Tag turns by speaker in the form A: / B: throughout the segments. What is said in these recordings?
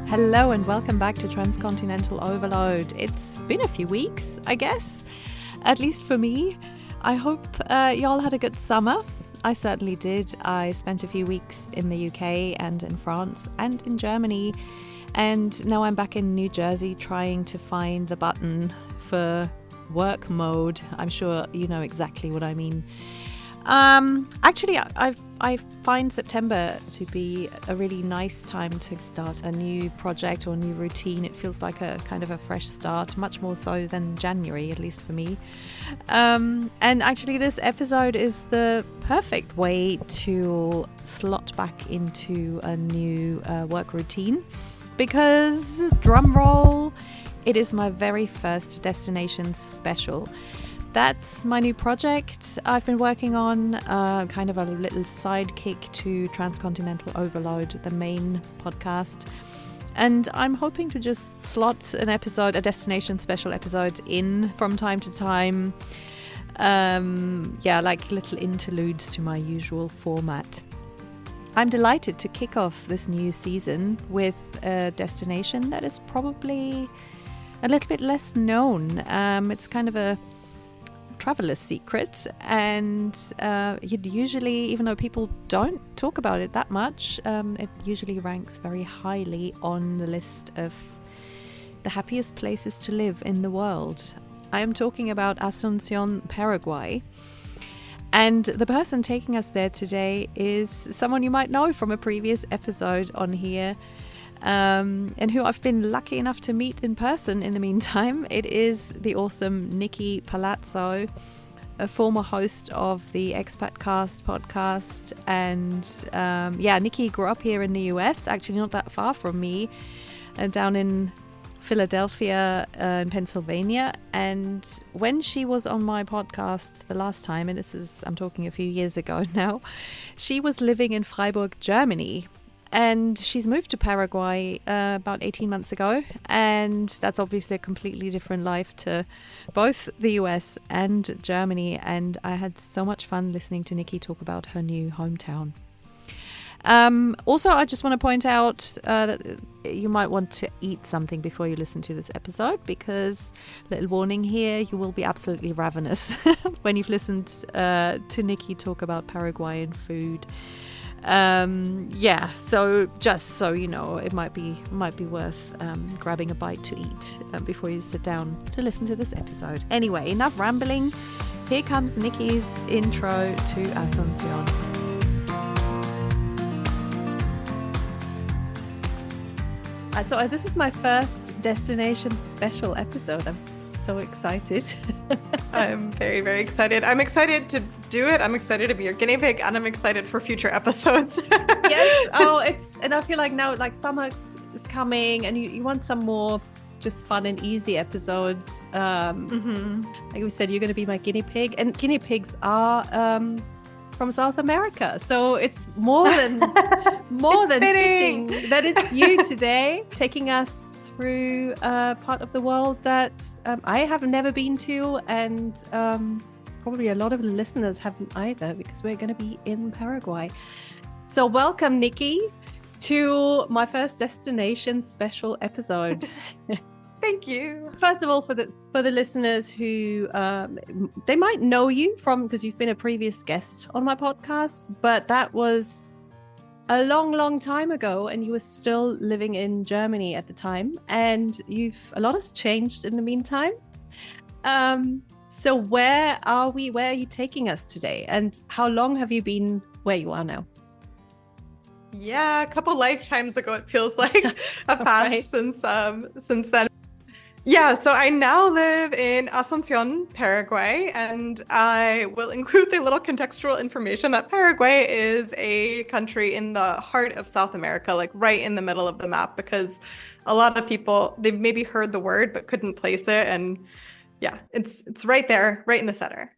A: Hello and welcome back to Transcontinental Overload. It's been a few weeks, I guess, at least for me. I hope y'all had a good summer. I certainly did. I spent a few weeks in the UK and in France and in Germany. And now I'm back in New Jersey trying to find the button for work mode. I'm sure you know exactly what I mean. Actually, I find September to be a really nice time to start a new project or new routine. It feels like a kind of a fresh start, much more so than January, at least for me. And actually, this episode is the perfect way to slot back into a new work routine because, drum roll, it is my very first destination special. That's my new project I've been working on, kind of a little sidekick to Transcontinental Overload, the main podcast. And I'm hoping to just slot an episode, a destination special episode in from time to time. Like little interludes to my usual format. I'm delighted to kick off this new season with a destination that is probably a little bit less known. It's kind of a traveler's secret, and it usually, even though people don't talk about it that much, it usually ranks very highly on the list of the happiest places to live in the world. I am talking about Asunción, Paraguay, and the person taking us there today is someone you might know from a previous episode on here, and who I've been lucky enough to meet in person in the meantime. It is the awesome Nikki Palazzo, a former host of the Expat Cast podcast. And Nikki grew up here in the US, actually not that far from me, down in Philadelphia, in Pennsylvania. And when she was on my podcast the last time, and I'm talking a few years ago now, she was living in Freiburg, Germany. And she's moved to Paraguay about 18 months ago. And that's obviously a completely different life to both the US and Germany. And I had so much fun listening to Nikki talk about her new hometown. Also, I just want to point out that you might want to eat something before you listen to this episode, because, little warning here, you will be absolutely ravenous when you've listened to Nikki talk about Paraguayan food. So just so you know, it might be worth grabbing a bite to eat before you sit down to listen to this episode. Anyway, enough rambling. Here comes Nikki's intro to Asunción. So this is my first destination special episode. I'm so excited.
B: I'm very, very excited. I'm excited to do it. I'm excited to be your guinea pig, and I'm excited for future episodes.
A: Yes. And I feel like now, like, summer is coming, and you want some more just fun and easy episodes. Like we said, you're going to be my guinea pig, and guinea pigs are from South America, so it's more than fitting that it's you today, taking us through a part of the world that I have never been to, and probably a lot of the listeners haven't either, because we're going to be in Paraguay. So welcome, Nikki, to my first destination special episode.
B: Thank you.
A: First of all, for the listeners who they might know you from, because you've been a previous guest on my podcast, but that was a long time ago, and you were still living in Germany at the time, and a lot has changed in the meantime. So where are we? Where are you taking us today? And how long have you been where you are now?
B: Yeah, a couple lifetimes ago, it feels like a past right. since then. Yeah, so I now live in Asunción, Paraguay, and I will include the little contextual information that Paraguay is a country in the heart of South America, like right in the middle of the map, because a lot of people, they've maybe heard the word but couldn't place it. And yeah, it's right there, right in the center.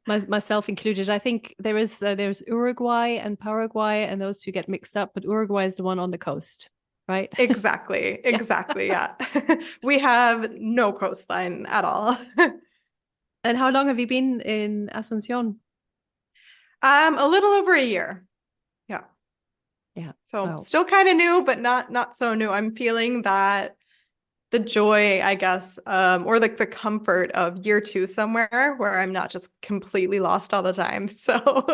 A: Myself included. I think there's Uruguay and Paraguay, and those two get mixed up, but Uruguay is the one on the coast. Right?
B: Exactly. Yeah. We have no coastline at all.
A: And how long have you been in Asunción?
B: A little over a year. Yeah.
A: Yeah.
B: So
A: Oh,
B: still kind of new, but not so new. I'm feeling that the joy, I guess, or like the comfort of year two somewhere where I'm not just completely lost all the time. So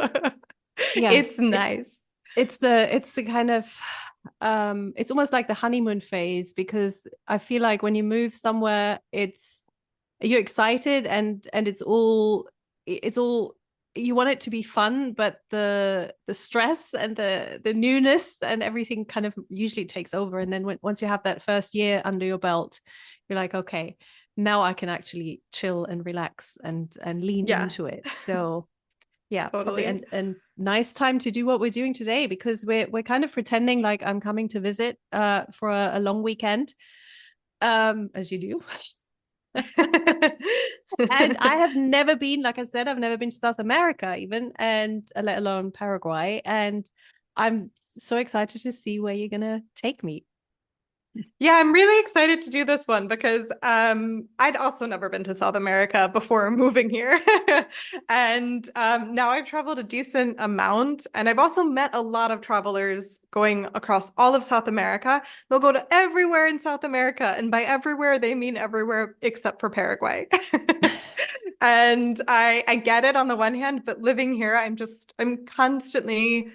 B: it's
A: yes.
B: nice.
A: It's the kind of it's almost like the honeymoon phase, because I feel like when you move somewhere, you're excited, and it's all you want it to be fun, but the stress and the newness and everything kind of usually takes over. And then once you have that first year under your belt, you're like, okay, now I can actually chill and relax and lean
B: Yeah,
A: into it. So yeah, probably,
B: totally.
A: and nice time to do what we're doing today, because we're kind of pretending like I'm coming to visit for a long weekend, as you do. And I have never been, like I said, I've never been to South America even, and let alone Paraguay. And I'm so excited to see where you're gonna take me.
B: Yeah, I'm really excited to do this one because I'd also never been to South America before moving here. And now I've traveled a decent amount, and I've also met a lot of travelers going across all of South America. They'll go to everywhere in South America, and by everywhere, they mean everywhere except for Paraguay. And I get it on the one hand, but living here, I'm constantly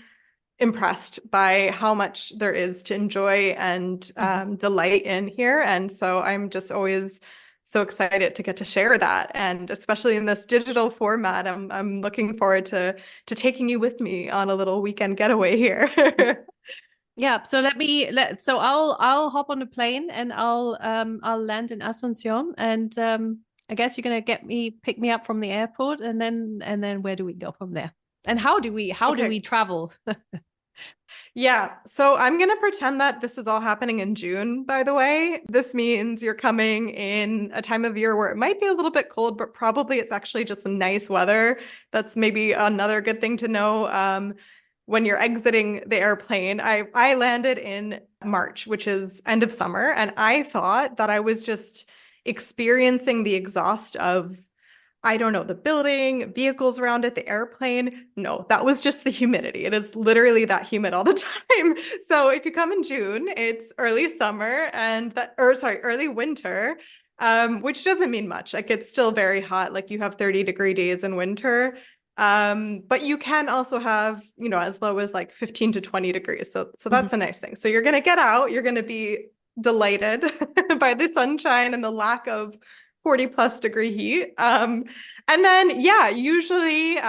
B: impressed by how much there is to enjoy and
A: Mhm.
B: delight in here. And so I'm just always so excited to get to share that. And especially in this digital format, I'm looking forward to taking you with me on a little weekend getaway here.
A: Yeah, so so I'll hop on the plane, and I'll land in Asunción, and I guess you're gonna pick me up from the airport, and then where do we go from there? And how do we
B: Okay.
A: travel?
B: Yeah, so I'm gonna pretend that this is all happening in June, by the way. This means you're coming in a time of year where it might be a little bit cold, but probably it's actually just nice weather. That's maybe another good thing to know. When you're exiting the airplane, I landed in March, which is end of summer, and I thought that I was just experiencing the exhaust of I don't know, the building, vehicles around it, the airplane. No, that was just the humidity. It is literally that humid all the time. So if you come in June, it's early summer or sorry, early winter, which doesn't mean much. Like it's still very hot. Like you have 30-degree days in winter. But you can also have, as low as like 15 to 20 degrees. So
A: Mhm.
B: that's a nice thing. So you're gonna get out, you're gonna be delighted by the sunshine and the lack of 40 plus degree heat. And then, yeah, usually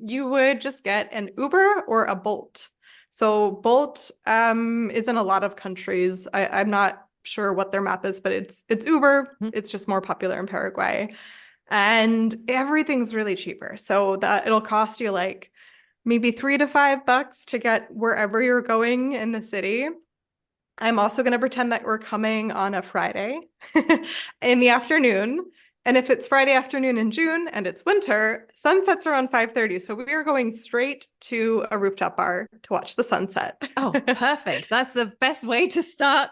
B: you would just get an Uber or a Bolt. So Bolt is in a lot of countries. I'm not sure what their map is, but it's Uber.
A: Mhm.
B: It's just more popular in Paraguay. And everything's really cheaper. So that it'll cost you like maybe $3 to $5 to get wherever you're going in the city. I'm also going to pretend that we're coming on a Friday in the afternoon. And if it's Friday afternoon in June and it's winter, sunsets around 5:30. So we are going straight to a rooftop bar to watch the sunset.
A: Oh, perfect. That's the best way to start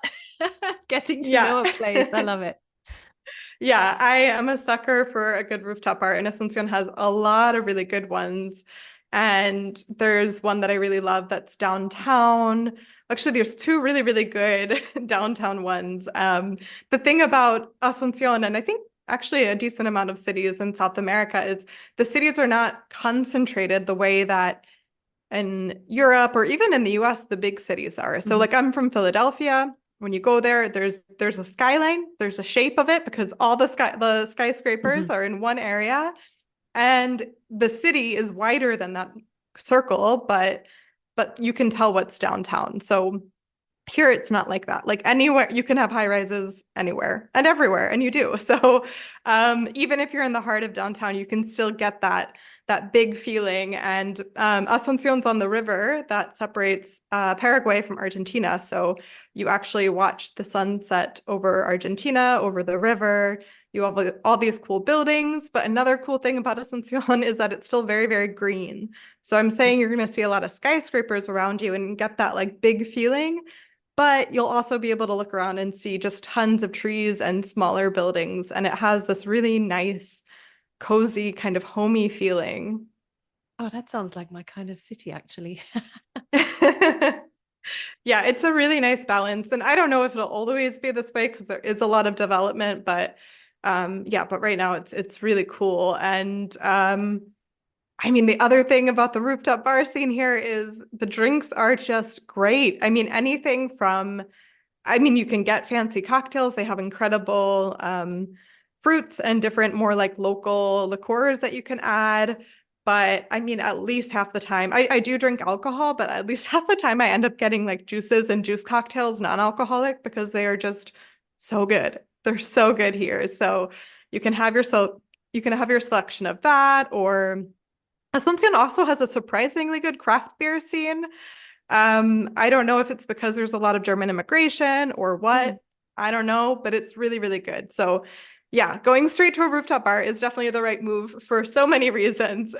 A: getting to
B: Yeah.
A: know a place. I love it.
B: Yeah, I am a sucker for a good rooftop bar, and Asunción has a lot of really good ones. And there's one that I really love that's downtown. Actually, there's two really, really good downtown ones. The thing about Asunción, and I think actually a decent amount of cities in South America, is the cities are not concentrated the way that in Europe or even in the US, the big cities are. So
A: Mhm.
B: like I'm from Philadelphia. When you go there, there's a skyline, there's a shape of it because all the skyscrapers
A: Mhm.
B: are in one area. And the city is wider than that circle, but you can tell what's downtown. So here it's not like that. Like anywhere you can have high rises anywhere and everywhere, and you do. So even if you're in the heart of downtown, you can still get that big feeling. And Asunción's on the river that separates Paraguay from Argentina. So you actually watch the sunset over Argentina, over the river. You have like, all these cool buildings. But another cool thing about Asunción is that it's still very, very green. So I'm saying you're going to see a lot of skyscrapers around you and get that like big feeling. But you'll also be able to look around and see just tons of trees and smaller buildings. And it has this really nice, cozy, kind of homey feeling.
A: Oh, that sounds like my kind of city, actually.
B: Yeah, it's a really nice balance. And I don't know if it'll always be this way because there is a lot of development, but yeah, but right now it's really cool. And I mean, the other thing about the rooftop bar scene here is the drinks are just great. I mean, anything from, I mean, you can get fancy cocktails. They have incredible fruits and different more like local liqueurs that you can add. But I mean, at least half the time, I do drink alcohol, but at least half the time I end up getting like juices and juice cocktails, non-alcoholic, because they are just so good. They're so good here. So you can have your selection of that, or Asunción also has a surprisingly good craft beer scene. I don't know if it's because there's a lot of German immigration or what. I don't know, but it's really, really good. So yeah, going straight to a rooftop bar is definitely the right move for so many reasons.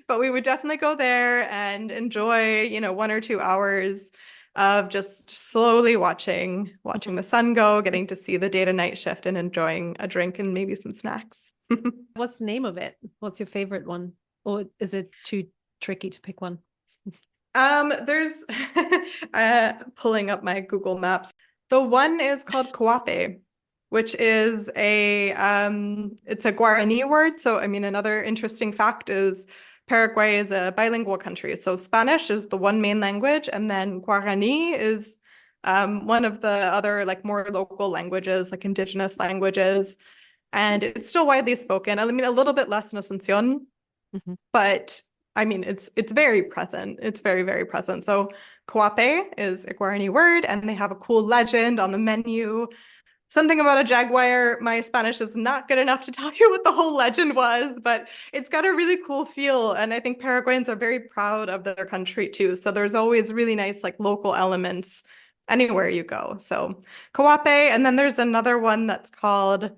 B: But we would definitely go there and enjoy, 1 or 2 hours of just slowly watching the sun go, getting to see the day to night shift and enjoying a drink and maybe some snacks.
A: What's the name of it? What's your favorite one? Or is it too tricky to pick one?
B: There's pulling up my Google Maps. The one is called Coape, which is it's a Guarani word. So I mean, another interesting fact is Paraguay is a bilingual country. So Spanish is the one main language, and then Guarani is one of the other like more local languages, like indigenous languages. And it's still widely spoken. I mean, a little bit less in Asunción, but I mean, it's very present. It's very, very present. So Coape is a Guarani word, and they have a cool legend on the menu. Something about a jaguar. My Spanish is not good enough to tell you what the whole legend was, but it's got a really cool feel. And I think Paraguayans are very proud of their country too. So there's always really nice like local elements anywhere you go. So Coape, and then there's another one that's called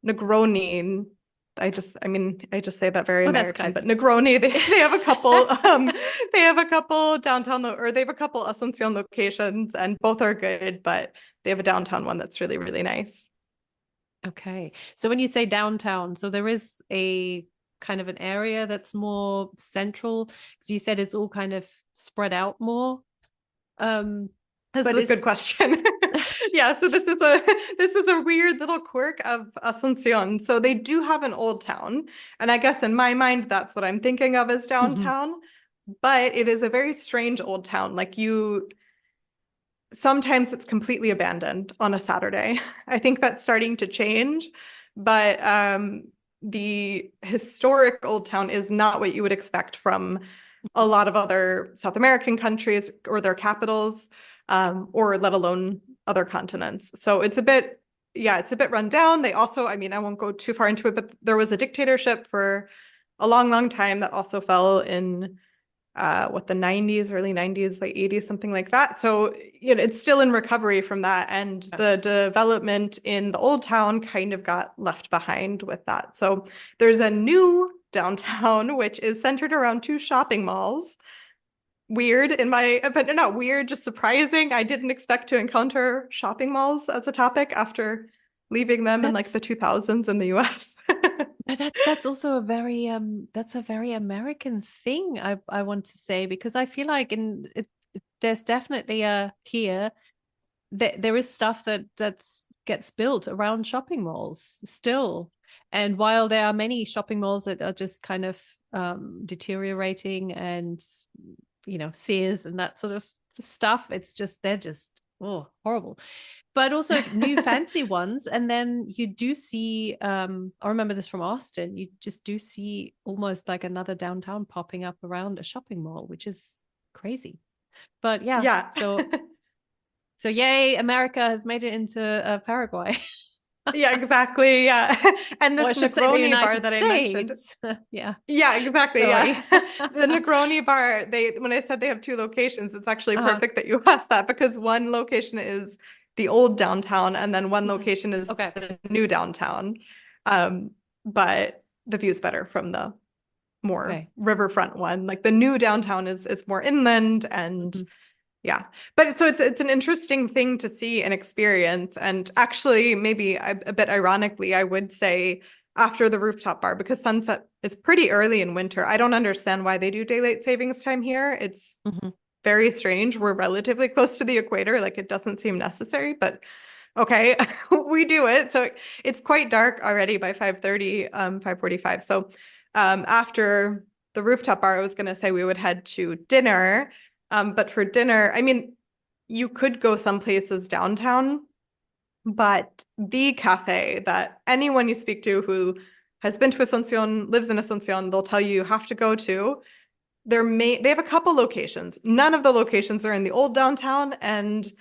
B: Negroni. I just say that very American, but Negroni, they have a couple, they have a couple downtown, or they have a couple Asunción locations, and both are good, but they have a downtown one that's really, really nice.
A: Okay. So when you say downtown, so there is a kind of an area that's more central, because you said it's all kind of spread out more.
B: This is a good question. Yeah, so this is a weird little quirk of Asunción. So they do have an old town, and I guess in my mind that's what I'm thinking of as downtown. But it is a very strange old town. Like sometimes it's completely abandoned on a Saturday. I think that's starting to change, but the historic old town is not what you would expect from a lot of other South American countries or their capitals, or let alone other continents. So it's a bit run down. They also, I mean, I won't go too far into it, but there was a dictatorship for a long, long time that also fell in the 90s, early 90s, late 80s, something like that. So, it's still in recovery from that. And the development in the old town kind of got left behind with that. So there's a new downtown, which is centered around 2 shopping malls. Weird but not weird, just surprising. I didn't expect to encounter shopping malls as a topic after leaving them in like the 2000s in the US.
A: That's also a very American thing, I want to say, because I feel like there's definitely there is stuff that gets built around shopping malls still. And while there are many shopping malls that are just kind of deteriorating, and Sears and that sort of stuff, they're just horrible. But also new fancy ones. And then you do see, I remember this from Austin, you just do see almost like another downtown popping up around a shopping mall, which is crazy. But yeah. So yay, America has made it into Paraguay.
B: Yeah, exactly. Yeah. And this Negroni bar that I mentioned.
A: Yeah.
B: Yeah, exactly. Sorry. Yeah. The Negroni bar, when I said they have 2 locations, it's actually perfect that you asked that, because one location is the old downtown, and then one location is the new downtown. But the view's better from the more riverfront one. Like the new downtown is more inland, and yeah. But so it's an interesting thing to see and experience. And actually, maybe a bit ironically, I would say after the rooftop bar, because sunset is pretty early in winter. I don't understand why they do daylight savings time here. It's very strange. We're relatively close to the equator. Like it doesn't seem necessary, but okay, we do it. So it's quite dark already by 5:30, 5:45. So after the rooftop bar, I was going to say we would head to dinner. But for dinner, I mean, you could go some places downtown, but the cafe that anyone you speak to who has been to Asunción, lives in Asunción, they'll tell you have to go to. They have a couple locations. None of the locations are in the old downtown, and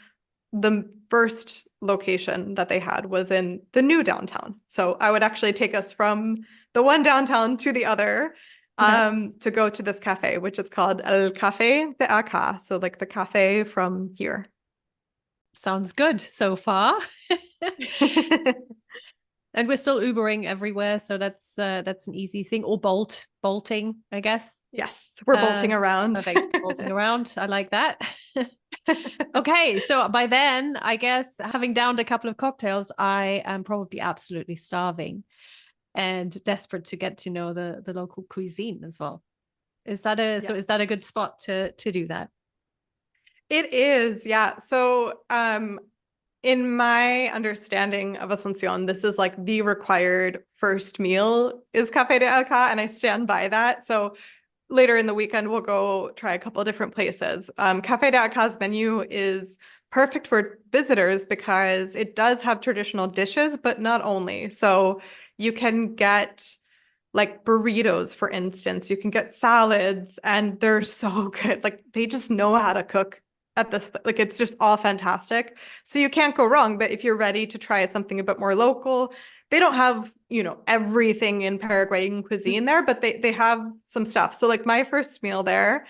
B: the first location that they had was in the new downtown. So I would actually take us from the one downtown to the other to go to this cafe, which is called El Café de Acá. So like the cafe from here.
A: Sounds good so far. And we're still Ubering everywhere, so that's an easy thing. Or bolting, I guess.
B: Yes, we're bolting around.
A: Perfect, bolting around. I like that. Okay, so by then, I guess having downed a couple of cocktails, I am probably absolutely starving and desperate to get to know the local cuisine as well. Is that
B: Yes.
A: is that a good spot to do that?
B: It is, yeah. So in my understanding of Asunción, this is like the required first meal is Café de Alca, and I stand by that. So later in the weekend, we'll go try a couple different places. Café de Alca's menu is perfect for visitors because it does have traditional dishes, but not only. So you can get like burritos, for instance. You can get salads, and they're so good. Like they just know how to cook at this, like it's just all fantastic. So you can't go wrong. But if you're ready to try something a bit more local, they don't have, everything in Paraguayan cuisine there, but they have some stuff. So like my first meal there,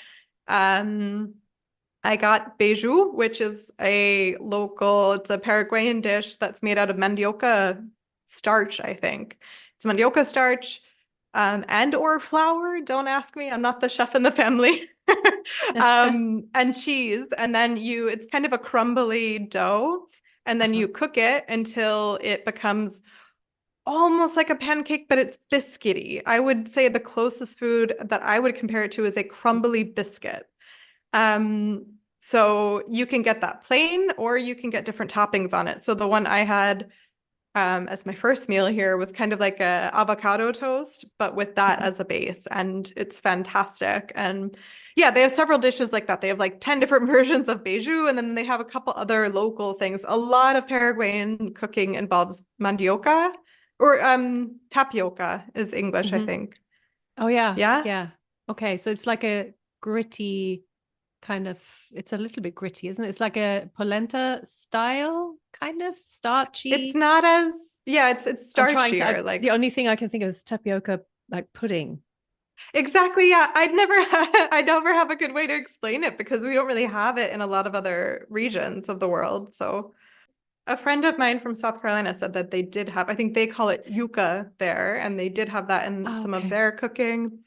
B: I got beiju, which is it's a Paraguayan dish that's made out of mandioca starch, I think. It's mandioca starch and or flour. Don't ask me. I'm not the chef in the family. And cheese. And then it's kind of a crumbly dough. And then you cook it until it becomes almost like a pancake, but it's biscuity. I would say the closest food that I would compare it to is a crumbly biscuit. So you can get that plain, or you can get different toppings on it. So the one I had as my first meal here was kind of like a avocado toast, but with that as a base, and it's fantastic. And yeah, they have several dishes like that. They have like 10 different versions of beiju, and then they have a couple other local things. A lot of Paraguayan cooking involves mandioca, or tapioca is English, I think.
A: Oh yeah.
B: Yeah.
A: Yeah. Okay, so it's like a gritty kind of, it's a little bit gritty, isn't it? It's like a polenta style kind of starchy.
B: It's not as, it's starchier. Like
A: the only thing I can think of is tapioca, like pudding.
B: Exactly. Yeah. I never have a good way to explain it because we don't really have it in a lot of other regions of the world. So a friend of mine from South Carolina said that they did have, I think they call it yuca there, and they did have that in some of their cooking.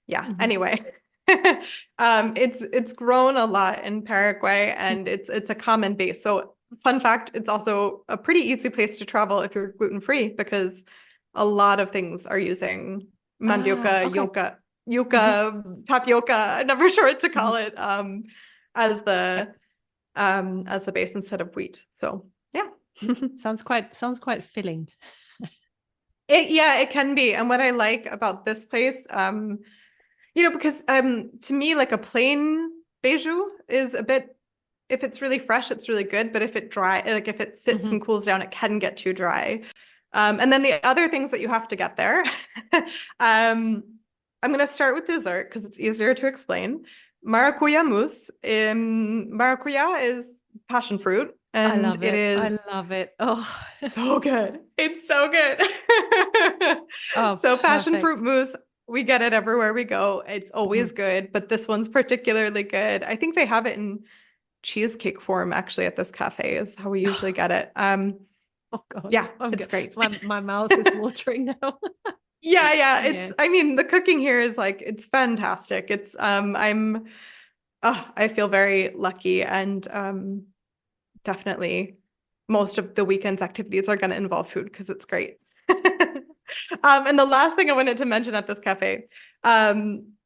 B: Yeah. Anyway, it's grown a lot in Paraguay, and it's a common base. So fun fact, it's also a pretty easy place to travel if you're gluten-free, because a lot of things are using mandioca, yuca, tapioca, I'm never sure what to call it, as the base instead of wheat. So yeah.
A: sounds quite filling.
B: It can be. And what I like about this place, because to me, like a plain beiju is a bit, if it's really fresh, it's really good. But if it sits and cools down, it can get too dry. And then the other things that you have to get there, I'm going to start with dessert because it's easier to explain. Maracuya mousse. Maracuya is passion fruit. And
A: I love it.
B: I
A: love it. Oh,
B: so good. It's so good. So passion fruit mousse, we get it everywhere we go. It's always good, but this one's particularly good. I think they have it in cheesecake form actually at this cafe is how we usually get it.
A: Oh God.
B: Yeah, it's great.
A: My mouth is watering now.
B: Yeah. I mean, the cooking here is like, it's fantastic. It's, I feel very lucky, and definitely most of the weekend's activities are going to involve food because it's great. And the last thing I wanted to mention at this cafe,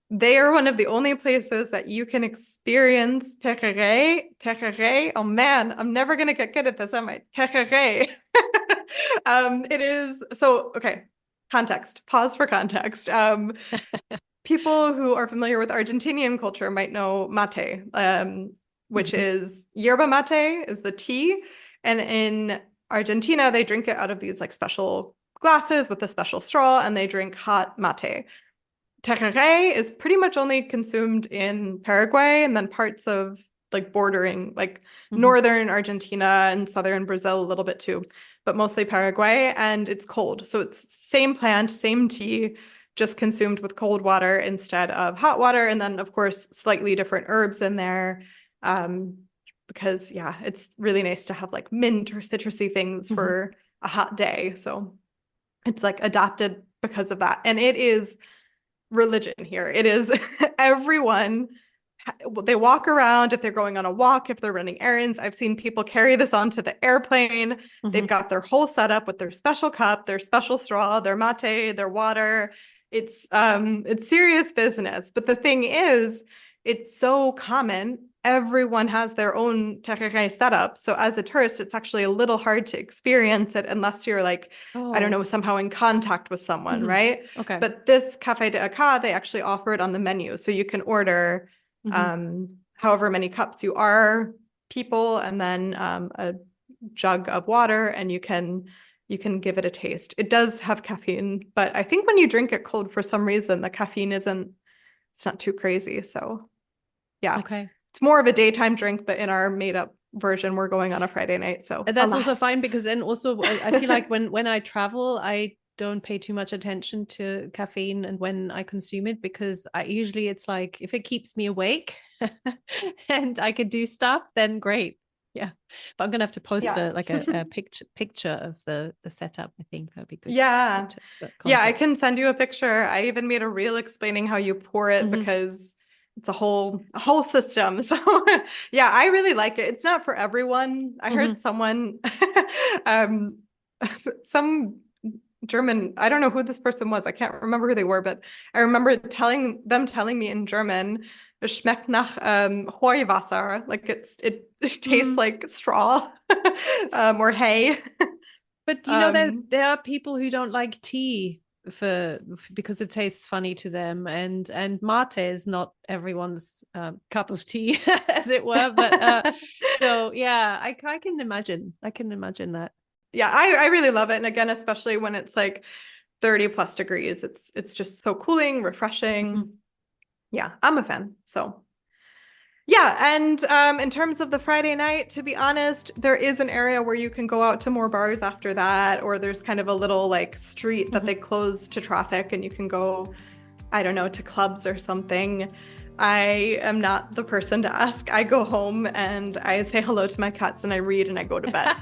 B: they are one of the only places that you can experience tereré. Tereré. Oh man, I'm never gonna get good at this, am I? Tereré. It is so okay. Context. Pause for context. People who are familiar with Argentinian culture might know mate, which is yerba mate is the tea, and in Argentina they drink it out of these like special glasses with a special straw, and they drink hot mate. Tereré is pretty much only consumed in Paraguay and then parts of like bordering, like northern Argentina and southern Brazil a little bit too, but mostly Paraguay, and it's cold. So it's same plant, same tea, just consumed with cold water instead of hot water. And then of course, slightly different herbs in there. Because yeah, it's really nice to have like mint or citrusy things for a hot day. So it's like adapted because of that. And it is religion here. It is everyone, they walk around if they're going on a walk, if they're running errands. I've seen people carry this onto the airplane. They've got their whole setup with their special cup, their special straw, their mate, their water. It's serious business. But the thing is, it's so common. Everyone has their own tereré setup. So as a tourist, it's actually a little hard to experience it unless you're like, I don't know, somehow in contact with someone, right?
A: Okay.
B: But this Café de Acá, they actually offer it on the menu. So you can order however many cups you are people, and then a jug of water, and you can give it a taste. It does have caffeine, but I think when you drink it cold, for some reason, the caffeine it's not too crazy. So yeah.
A: Okay.
B: It's more of a daytime drink, but in our made up version, we're going on a Friday night. So
A: that's also fine, because then also I feel like when I travel, I don't pay too much attention to caffeine and when I consume it, because usually it's like if it keeps me awake and I could do stuff, then great. Yeah. But I'm gonna have to post a picture of the setup. I think that'd be good.
B: Yeah. Yeah, I can send you a picture. I even made a reel explaining how you pour it because it's a whole system. So yeah, I really like it. It's not for everyone. I heard someone, some German, I don't know who this person was. I can't remember who they were, but I remember telling me in German, es schmeckt nach Heuwasser. Like it tastes like straw or hay.
A: But you know, there are people who don't like tea because it tastes funny to them, and mate is not everyone's cup of tea, as it were. But so yeah, I can imagine that.
B: Yeah, I really love it. And again, especially when it's like 30 plus degrees, it's just so cooling, refreshing. Yeah, I'm a fan. So yeah, and in terms of the Friday night, to be honest, there is an area where you can go out to more bars after that, or there's kind of a little like street that they close to traffic and you can go, I don't know, to clubs or something. I am not the person to ask. I go home and I say hello to my cats and I read and I go to bed.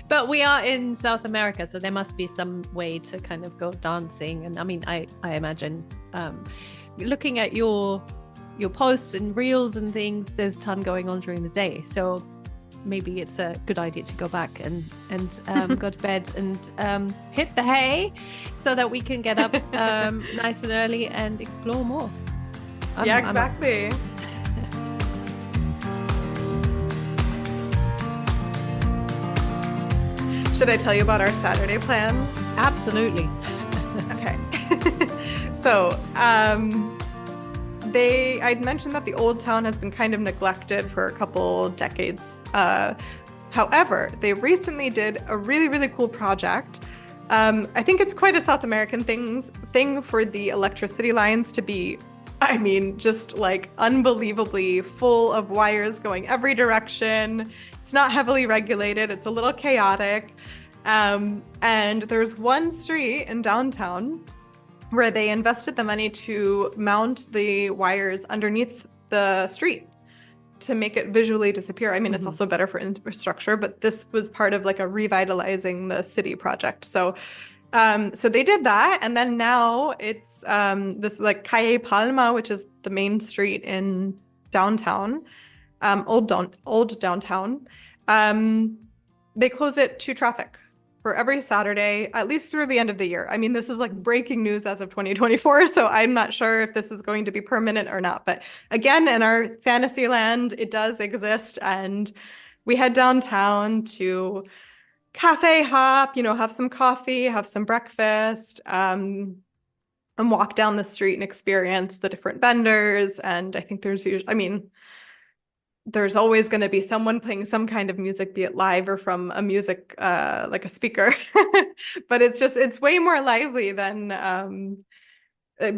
A: But we are in South America, so there must be some way to kind of go dancing. And I mean, I imagine looking at your posts and reels and things, there's a ton going on during the day. So maybe it's a good idea to go back and go to bed and hit the hay so that we can get up nice and early and explore more.
B: Yeah, exactly. Should I tell you about our Saturday plans?
A: Absolutely.
B: Okay. So, I'd mentioned that the old town has been kind of neglected for a couple decades. However, they recently did a really, really cool project. I think it's quite a South American thing for the electricity lines to be, I mean, just like unbelievably full of wires going every direction. It's not heavily regulated. It's a little chaotic. And there's one street in downtown where they invested the money to mount the wires underneath the street to make it visually disappear. I mean, it's also better for infrastructure, but this was part of like a revitalizing the city project. So they did that. And then now it's this like Calle Palma, which is the main street in downtown, old downtown. They close it to traffic. for every Saturday, at least through the end of the year. I mean, this is like breaking news as of 2024, so I'm not sure if this is going to be permanent or not. But again, in our fantasy land, it does exist. And we head downtown to cafe hop, have some coffee, have some breakfast, and walk down the street and experience the different vendors. And I think there's always going to be someone playing some kind of music, be it live or from a music, like a speaker. But it's way more lively than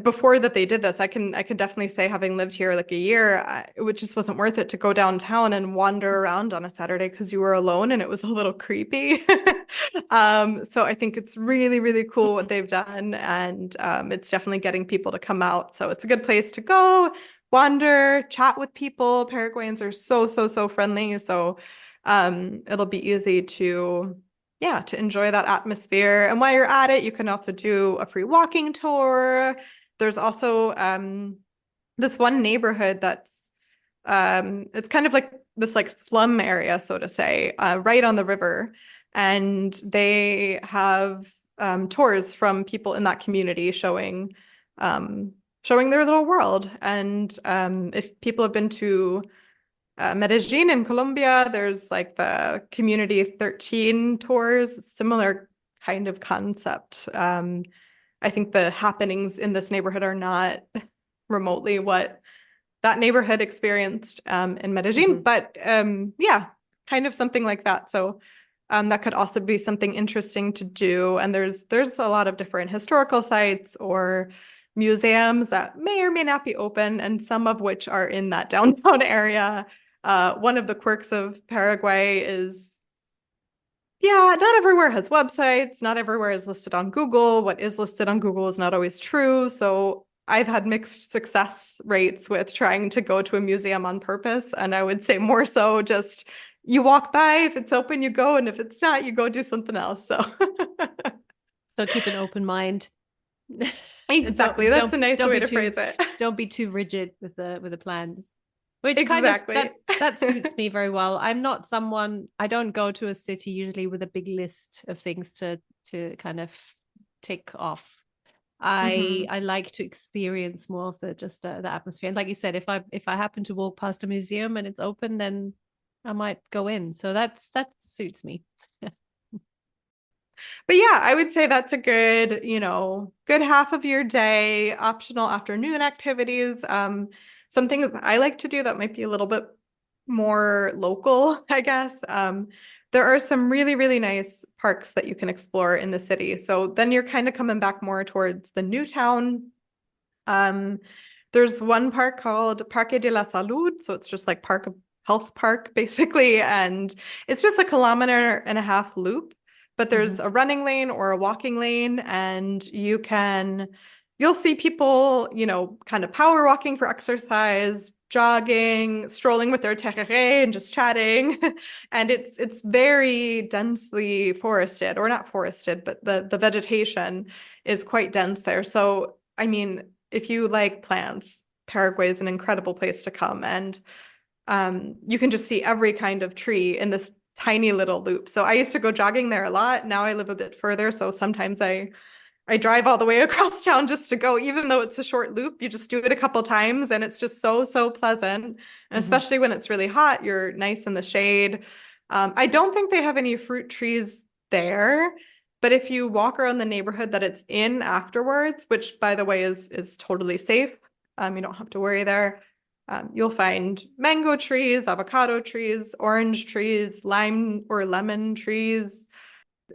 B: before that they did this. I could definitely say, having lived here like a year, it just wasn't worth it to go downtown and wander around on a Saturday because you were alone and it was a little creepy. So I think it's really, really cool what they've done, and it's definitely getting people to come out. So it's a good place to go, wander, chat with people. Paraguayans are so, so, so friendly. So it'll be easy to enjoy that atmosphere. And while you're at it, you can also do a free walking tour. There's also this one neighborhood that's it's kind of like this like slum area, so to say, right on the river. And they have tours from people in that community showing their little world. And if people have been to Medellin in Colombia, there's like the Community 13 tours, similar kind of concept. I think the happenings in this neighborhood are not remotely what that neighborhood experienced in Medellin, but kind of something like that. So that could also be something interesting to do. And there's a lot of different historical sites or museums that may or may not be open, and some of which are in that downtown area. One of the quirks of Paraguay is, not everywhere has websites. Not everywhere is listed on Google. What is listed on Google is not always true. So I've had mixed success rates with trying to go to a museum on purpose. And I would say more so just you walk by, if it's open, you go. And if it's not, you go do something else. So
C: keep an open mind.
B: Exactly. That's a nice way to phrase it.
C: Don't be too rigid with the plans. Which
B: exactly.
C: kind of that suits me very well. I'm not someone, I don't go to a city usually with a big list of things to kind of tick off. I like to experience more of the atmosphere. And like you said, if I happen to walk past a museum and it's open, then I might go in. So that suits me.
B: But yeah, I would say that's a good, good half of your day. Optional afternoon activities. Some things I like to do that might be a little bit more local, I guess. There are some really, really nice parks that you can explore in the city. So then you're kind of coming back more towards the new town. There's one park called Parque de la Salud. So it's just like health park, basically. And it's just a 1.5 kilometer loop. But there's a running lane or a walking lane, and you'll see people, kind of power walking for exercise, jogging, strolling with their tereré and just chatting. And it's very densely forested, or not forested, but the vegetation is quite dense there. So, I mean, if you like plants, Paraguay is an incredible place to come. And you can just see every kind of tree in this tiny little loop. So I used to go jogging there a lot. Now I live a bit further. So sometimes I drive all the way across town just to go, even though it's a short loop. You just do it a couple times and it's just so, so pleasant. And especially when it's really hot, you're nice in the shade. I don't think they have any fruit trees there, but if you walk around the neighborhood that it's in afterwards, which by the way is totally safe, you don't have to worry there. You'll find mango trees, avocado trees, orange trees, lime or lemon trees.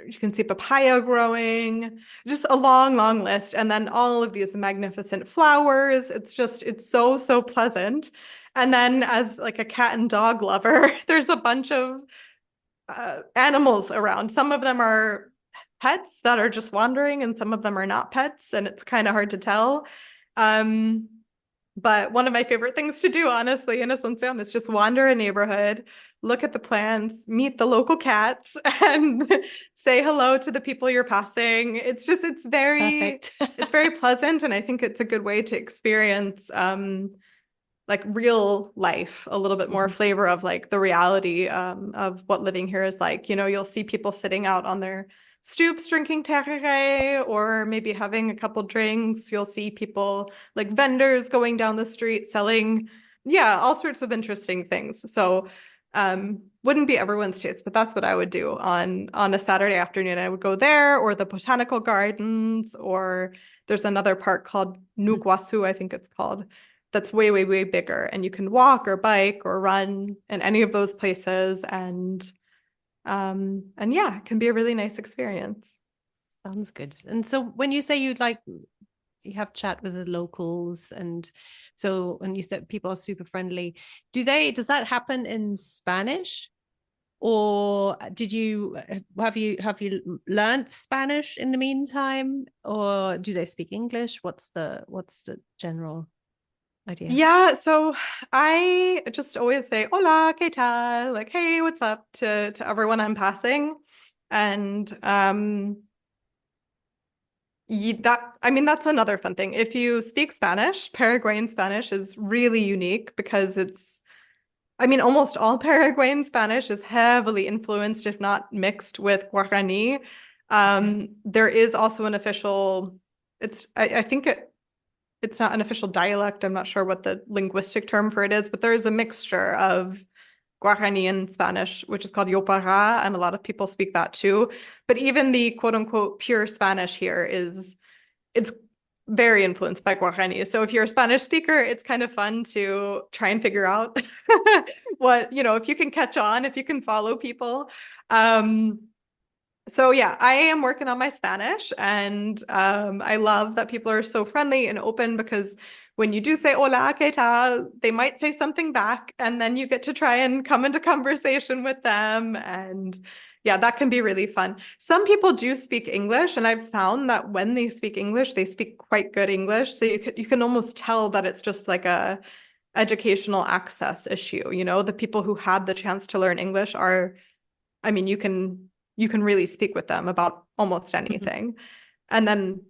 B: You can see papaya growing, just a long, long list. And then all of these magnificent flowers. It's so, so pleasant. And then as like a cat and dog lover, there's a bunch of animals around. Some of them are pets that are just wandering, and some of them are not pets. And it's kind of hard to tell. But one of my favorite things to do, honestly, in Asunción is just wander a neighborhood, look at the plants, meet the local cats, and say hello to the people you're passing. It's very pleasant. And I think it's a good way to experience like real life, a little bit more flavor of like the reality of what living here is like. You'll see people sitting out on their stoops drinking tereré or maybe having a couple drinks. You'll see people like vendors going down the street selling, all sorts of interesting things. So wouldn't be everyone's taste, but that's what I would do on a Saturday afternoon. I would go there or the botanical gardens, or there's another park called Nuguasu, I think it's called, that's way, way, way bigger. And you can walk or bike or run in any of those places. And yeah, it can be a really nice experience.
C: Sounds good. And so when you say you have chat with the locals, and you said people are super friendly, does that happen in Spanish, or have you learned Spanish in the meantime, or do they speak English? What's the general idea?
B: Yeah, so I just always say hola, ¿qué tal? Like, hey, what's up to everyone I'm passing. And that's another fun thing. If you speak Spanish, Paraguayan Spanish is really unique because almost all Paraguayan Spanish is heavily influenced, if not mixed, with Guarani. There is also an official, I think it's not an official dialect. I'm not sure what the linguistic term for it is, but there is a mixture of Guarani and Spanish, which is called Yopara, and a lot of people speak that too. But even the quote unquote pure Spanish here it's very influenced by Guarani. So if you're a Spanish speaker, it's kind of fun to try and figure out if you can catch on, if you can follow people. So yeah, I am working on my Spanish, and I love that people are so friendly and open, because when you do say hola, ¿qué tal?, they might say something back, and then you get to try and come into conversation with them. And yeah, that can be really fun. Some people do speak English, and I've found that when they speak English, they speak quite good English. So you can almost tell that it's just like a educational access issue. The people who had the chance to learn English are, you can really speak with them about almost anything. And then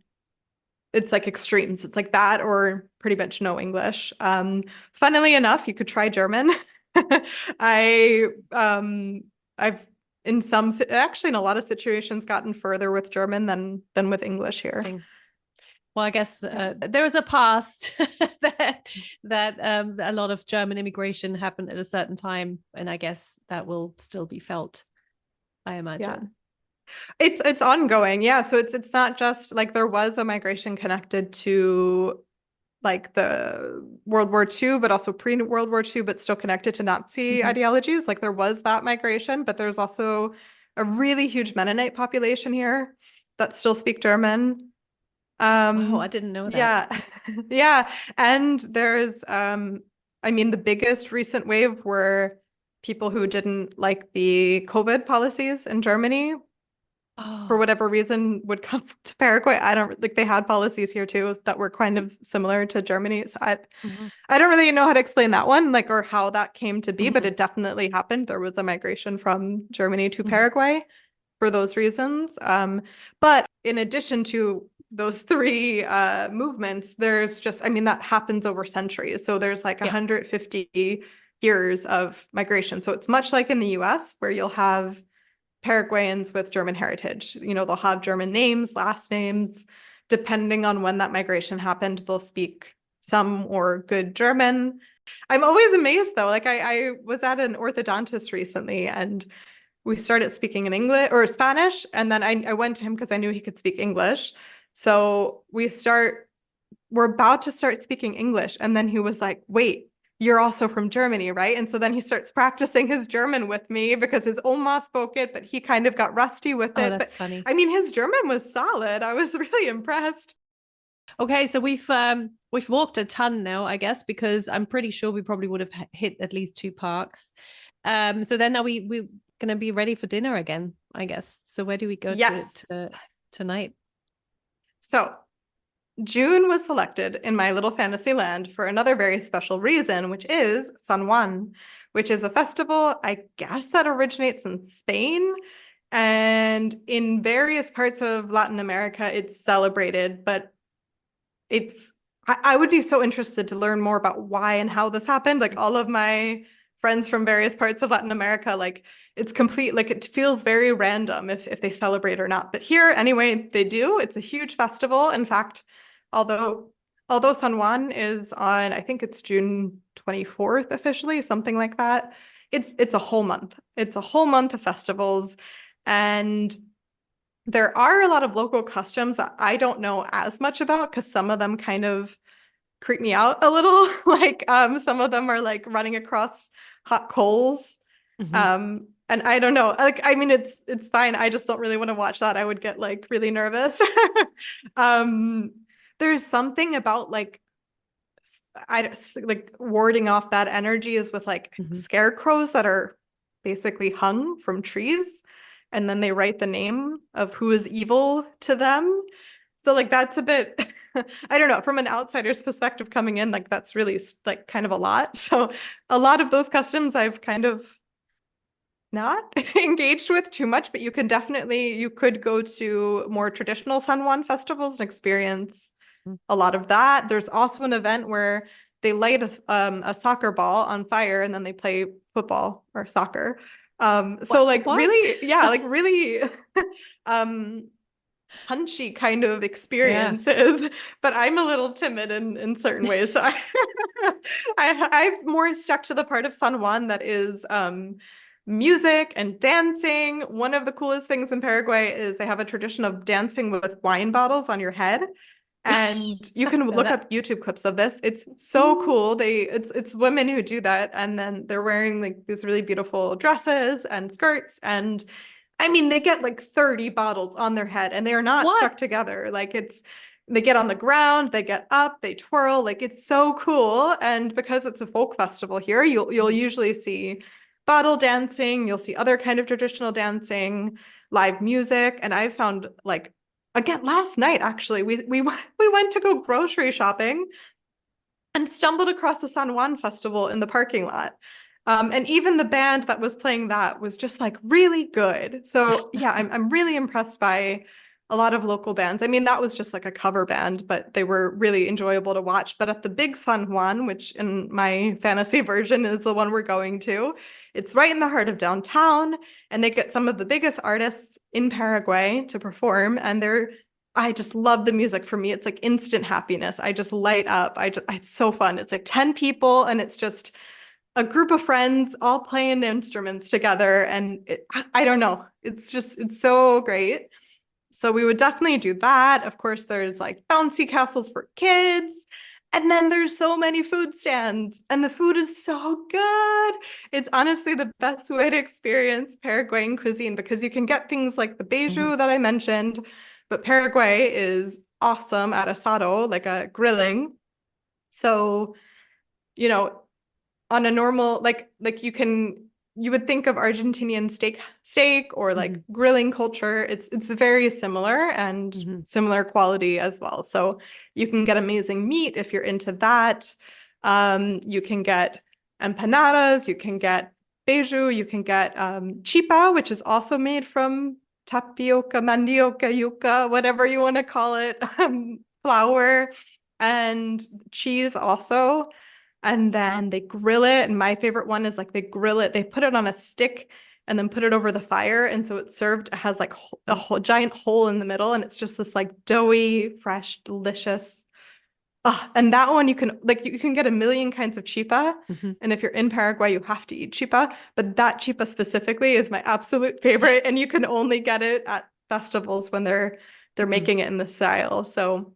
B: it's like extremes. It's like that or pretty much no English. Funnily enough, you could try German. I've in a lot of situations gotten further with German than with English here.
C: Well, I guess there is a past that a lot of German immigration happened at a certain time, and I guess that will still be felt, I imagine.
B: Yeah. It's ongoing. Yeah. So it's not just like there was a migration connected to like the World War II, but also pre-World War II, but still connected to Nazi ideologies. Like there was that migration, but there's also a really huge Mennonite population here that still speak German.
C: I didn't know that.
B: Yeah. Yeah. And there's the biggest recent wave were people who didn't like the COVID policies in Germany, for whatever reason, would come to Paraguay. I don't like, they had policies here too that were kind of similar to Germany. So I don't really know how to explain that one, like, or how that came to be, but it definitely happened. There was a migration from Germany to Paraguay for those reasons. But in addition to those three movements, there's just, that happens over centuries. So there's like 150 years of migration. So it's much like in the US, where you'll have Paraguayans with German heritage. They'll have German names, last names. Depending on when that migration happened, they'll speak some or good German. I'm always amazed though. Like I was at an orthodontist recently, and we started speaking in English or Spanish. And then I went to him because I knew he could speak English. So we're about to start speaking English. And then he was like, wait, you're also from Germany, right? And so then he starts practicing his German with me because his Oma spoke it, but he kind of got rusty with it.
C: That's funny.
B: His German was solid. I was really impressed.
C: Okay, so we've walked a ton now, I guess, because I'm pretty sure we probably would have hit at least 2 parks. So then are we're gonna be ready for dinner again, I guess. So where do we go to tonight?
B: So June was selected in my little fantasy land for another very special reason, which is San Juan, which is a festival, I guess, that originates in Spain. And in various parts of Latin America, it's celebrated, but I would be so interested to learn more about why and how this happened. Like all of my friends from various parts of Latin America, like it's complete, like it feels very random if they celebrate or not. But here, anyway, they do. It's a huge festival. In fact, although San Juan is on, I think it's June 24th officially, something like that. It's a whole month. It's a whole month of festivals. And there are a lot of local customs that I don't know as much about because some of them kind of creep me out a little. Like some of them are like running across hot coals. And I don't know, like, I mean, it's fine. I just don't really want to watch that. I would get like really nervous. There's something about like, like warding off bad energy is with like scarecrows that are basically hung from trees. And then they write the name of who is evil to them. So like, that's a bit, I don't know, from an outsider's perspective coming in, like that's really like kind of a lot. So a lot of those customs I've kind of not engaged with too much, but you could go to more traditional San Juan festivals and experience a lot of that. There's also an event where they light a soccer ball on fire and then they play football or soccer. So like
C: what?
B: really, yeah, like really punchy kind of experiences, but I'm a little timid in certain ways. So I've more stuck to the part of San Juan that is music and dancing. One of the coolest things in Paraguay is they have a tradition of dancing with wine bottles on your head. And you can look up YouTube clips of this. It's so cool. It's women who do that, and then they're wearing like these really beautiful dresses and skirts, and I mean they get like 30 bottles on their head, and they are not stuck together. Like they get on the ground, they get up, they twirl. Like it's so cool. And because it's a folk festival here, you'll usually see bottle dancing. You'll see other kind of traditional dancing, live music, and I've found like. Again, last night, actually, we went to go grocery shopping and stumbled across the San Juan Festival in the parking lot. And even the band that was playing that was just like really good. So yeah, I'm really impressed by a lot of local bands. I mean, that was just like a cover band, but they were really enjoyable to watch. But at the big San Juan, which in my fantasy version is the one we're going to, it's right in the heart of downtown, and they get some of the biggest artists in Paraguay to perform. And I just love the music. For me, it's like instant happiness. I just light up. It's so fun. It's like 10 people, and it's just a group of friends all playing instruments together. And I don't know. It's so great. So we would definitely do that. Of course, there's like bouncy castles for kids. And then there's so many food stands, and the food is so good. It's honestly the best way to experience Paraguayan cuisine because you can get things like the beiju that I mentioned, but Paraguay is awesome at asado, like a grilling. So, you know, on a normal, like you would think of Argentinian steak or like grilling culture. It's very similar and similar quality as well. So you can get amazing meat if you're into that. You can get empanadas, you can get beiju, you can get chipa, which is also made from tapioca, mandioca, yuca, whatever you want to call it, flour, and cheese also. And then they grill it. And my favorite one is like they grill it, they put it on a stick and then put it over the fire. And so it's served, it has like a whole giant hole in the middle. And it's just this like doughy, fresh, delicious. And that one you can get a million kinds of chipa. And if you're in Paraguay, you have to eat chipa. But that chipa specifically is my absolute favorite. And you can only get it at festivals when they're making it in the style. So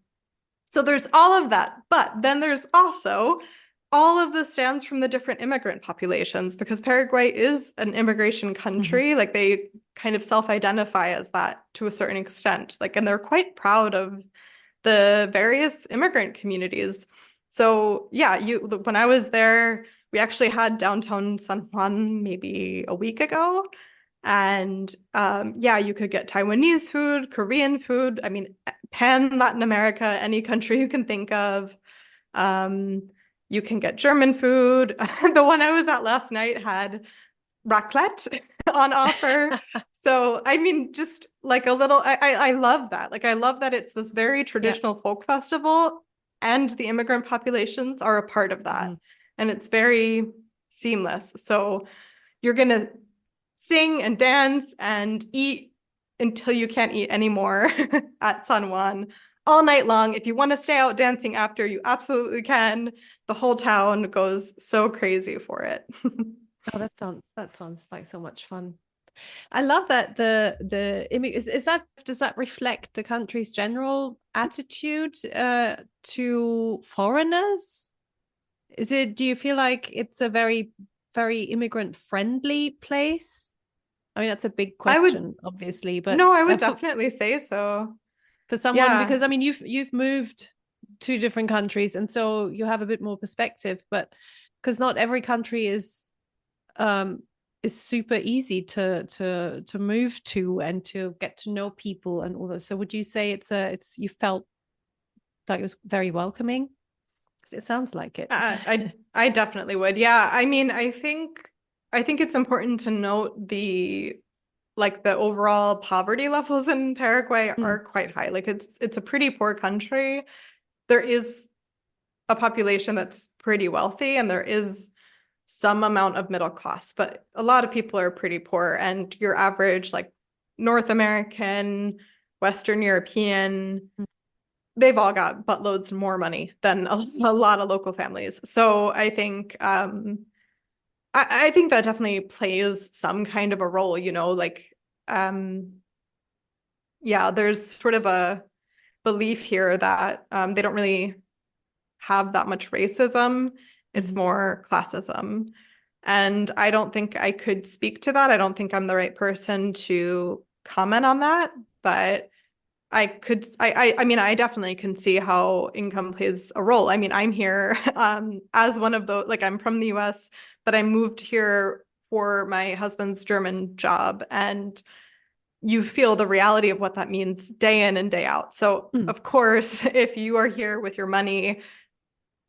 B: there's all of that. But then there's also all of the stands from the different immigrant populations, because Paraguay is an immigration country. Like they kind of self-identify as that to a certain extent. Like, and they're quite proud of the various immigrant communities. So yeah, when I was there, we actually had downtown San Juan maybe a week ago. And yeah, you could get Taiwanese food, Korean food. I mean, pan Latin America, any country you can think of. You can get German food. The one I was at last night had raclette on offer. So, I mean, just like a little, I love that. Like, I love that it's this very traditional folk festival and the immigrant populations are a part of that. And it's very seamless. So you're going to sing and dance and eat until you can't eat anymore at San Juan all night long. If you want to stay out dancing after, you absolutely can. The whole town goes so crazy for it.
C: Oh, that sounds like so much fun. I love that the image is that, does that reflect the country's general attitude to foreigners? Do you feel like it's a very, very immigrant friendly place? I mean, that's a big question, obviously, but
B: no, I would definitely say so.
C: For someone, because I mean, you've moved to different countries, and so you have a bit more perspective, but because not every country is super easy to move to and to get to know people and all that. So would you say you felt like it was very welcoming? It sounds like it.
B: I definitely would. Yeah. I mean, I think it's important to note the overall poverty levels in Paraguay are quite high. Like it's a pretty poor country. There is a population that's pretty wealthy and there is some amount of middle class, but a lot of people are pretty poor, and your average like North American, Western European, they've all got buttloads more money than a lot of local families. So I think I think that definitely plays some kind of a role, there's sort of a belief here that they don't really have that much racism. It's more classism. And I don't think I could speak to that. I don't think I'm the right person to comment on that, but I mean, I definitely can see how income plays a role. I mean, I'm here as one of those, like I'm from the US, but I moved here for my husband's German job, and you feel the reality of what that means day in and day out. So of course, if you are here with your money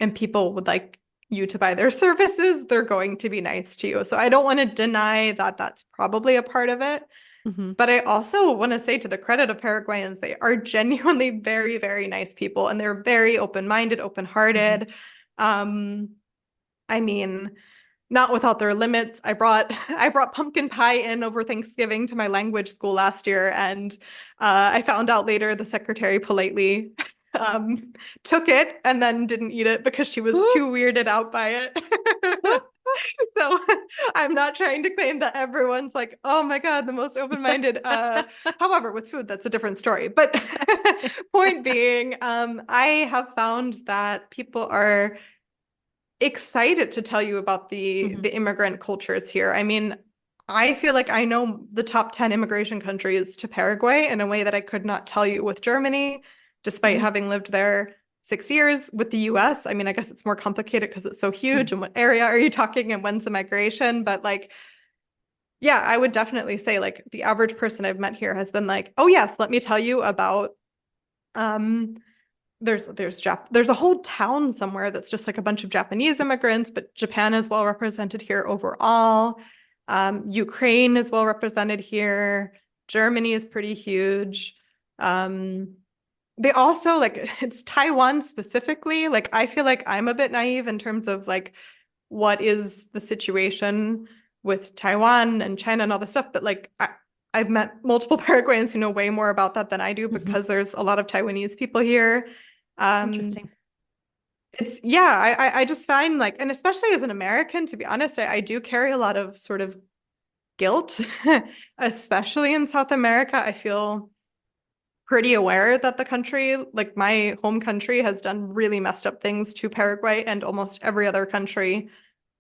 B: and people would like you to buy their services, they're going to be nice to you. So I don't want to deny that that's probably a part of it. But I also want to say, to the credit of Paraguayans, they are genuinely very, very nice people, and they're very open-minded, open-hearted. I mean, not without their limits. I brought pumpkin pie in over Thanksgiving to my language school last year, and I found out later the secretary politely took it and then didn't eat it because she was too weirded out by it. So I'm not trying to claim that everyone's like, oh my God, the most open-minded. However, with food, that's a different story. But point being, I have found that people are excited to tell you about the immigrant cultures here. I mean, I feel like I know the top 10 immigration countries to Paraguay in a way that I could not tell you with Germany, despite having lived there 6 years. With the US, I mean, I guess it's more complicated because it's so huge. And what area are you talking and when's the migration? But like, yeah, I would definitely say like the average person I've met here has been like, oh yes, let me tell you about there's a whole town somewhere that's just like a bunch of Japanese immigrants, but Japan is well represented here overall. Ukraine is well represented here. Germany is pretty huge. They also like, it's Taiwan specifically. Like, I feel like I'm a bit naive in terms of like, what is the situation with Taiwan and China and all this stuff. But like, I've met multiple Paraguayans who know way more about that than I do because there's a lot of Taiwanese people here.
C: Interesting.
B: It's, yeah, I just find like, and especially as an American, to be honest, I do carry a lot of sort of guilt, especially in South America. I feel pretty aware that the country, like my home country, has done really messed up things to Paraguay and almost every other country.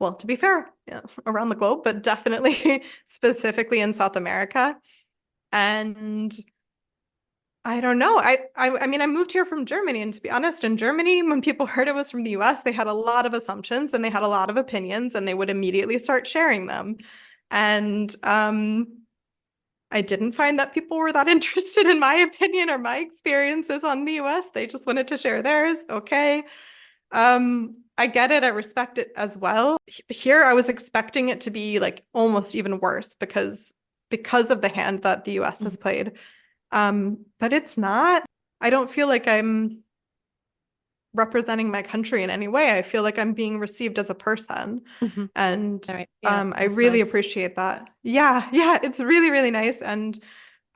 B: Well, to be fair, yeah, around the globe, but definitely specifically in South America. And I don't know. I mean, I moved here from Germany, and to be honest, in Germany, when people heard it was from the US, they had a lot of assumptions and they had a lot of opinions, and they would immediately start sharing them. And I didn't find that people were that interested in my opinion or my experiences on the US. They just wanted to share theirs. Okay. I get it. I respect it as well. Here, I was expecting it to be like almost even worse because of the hand that the US has played. But it's not. I don't feel like I'm representing my country in any way. I feel like I'm being received as a person. And
C: Right. Yeah,
B: I really
C: nice.
B: appreciate that. Yeah, it's really, really nice. And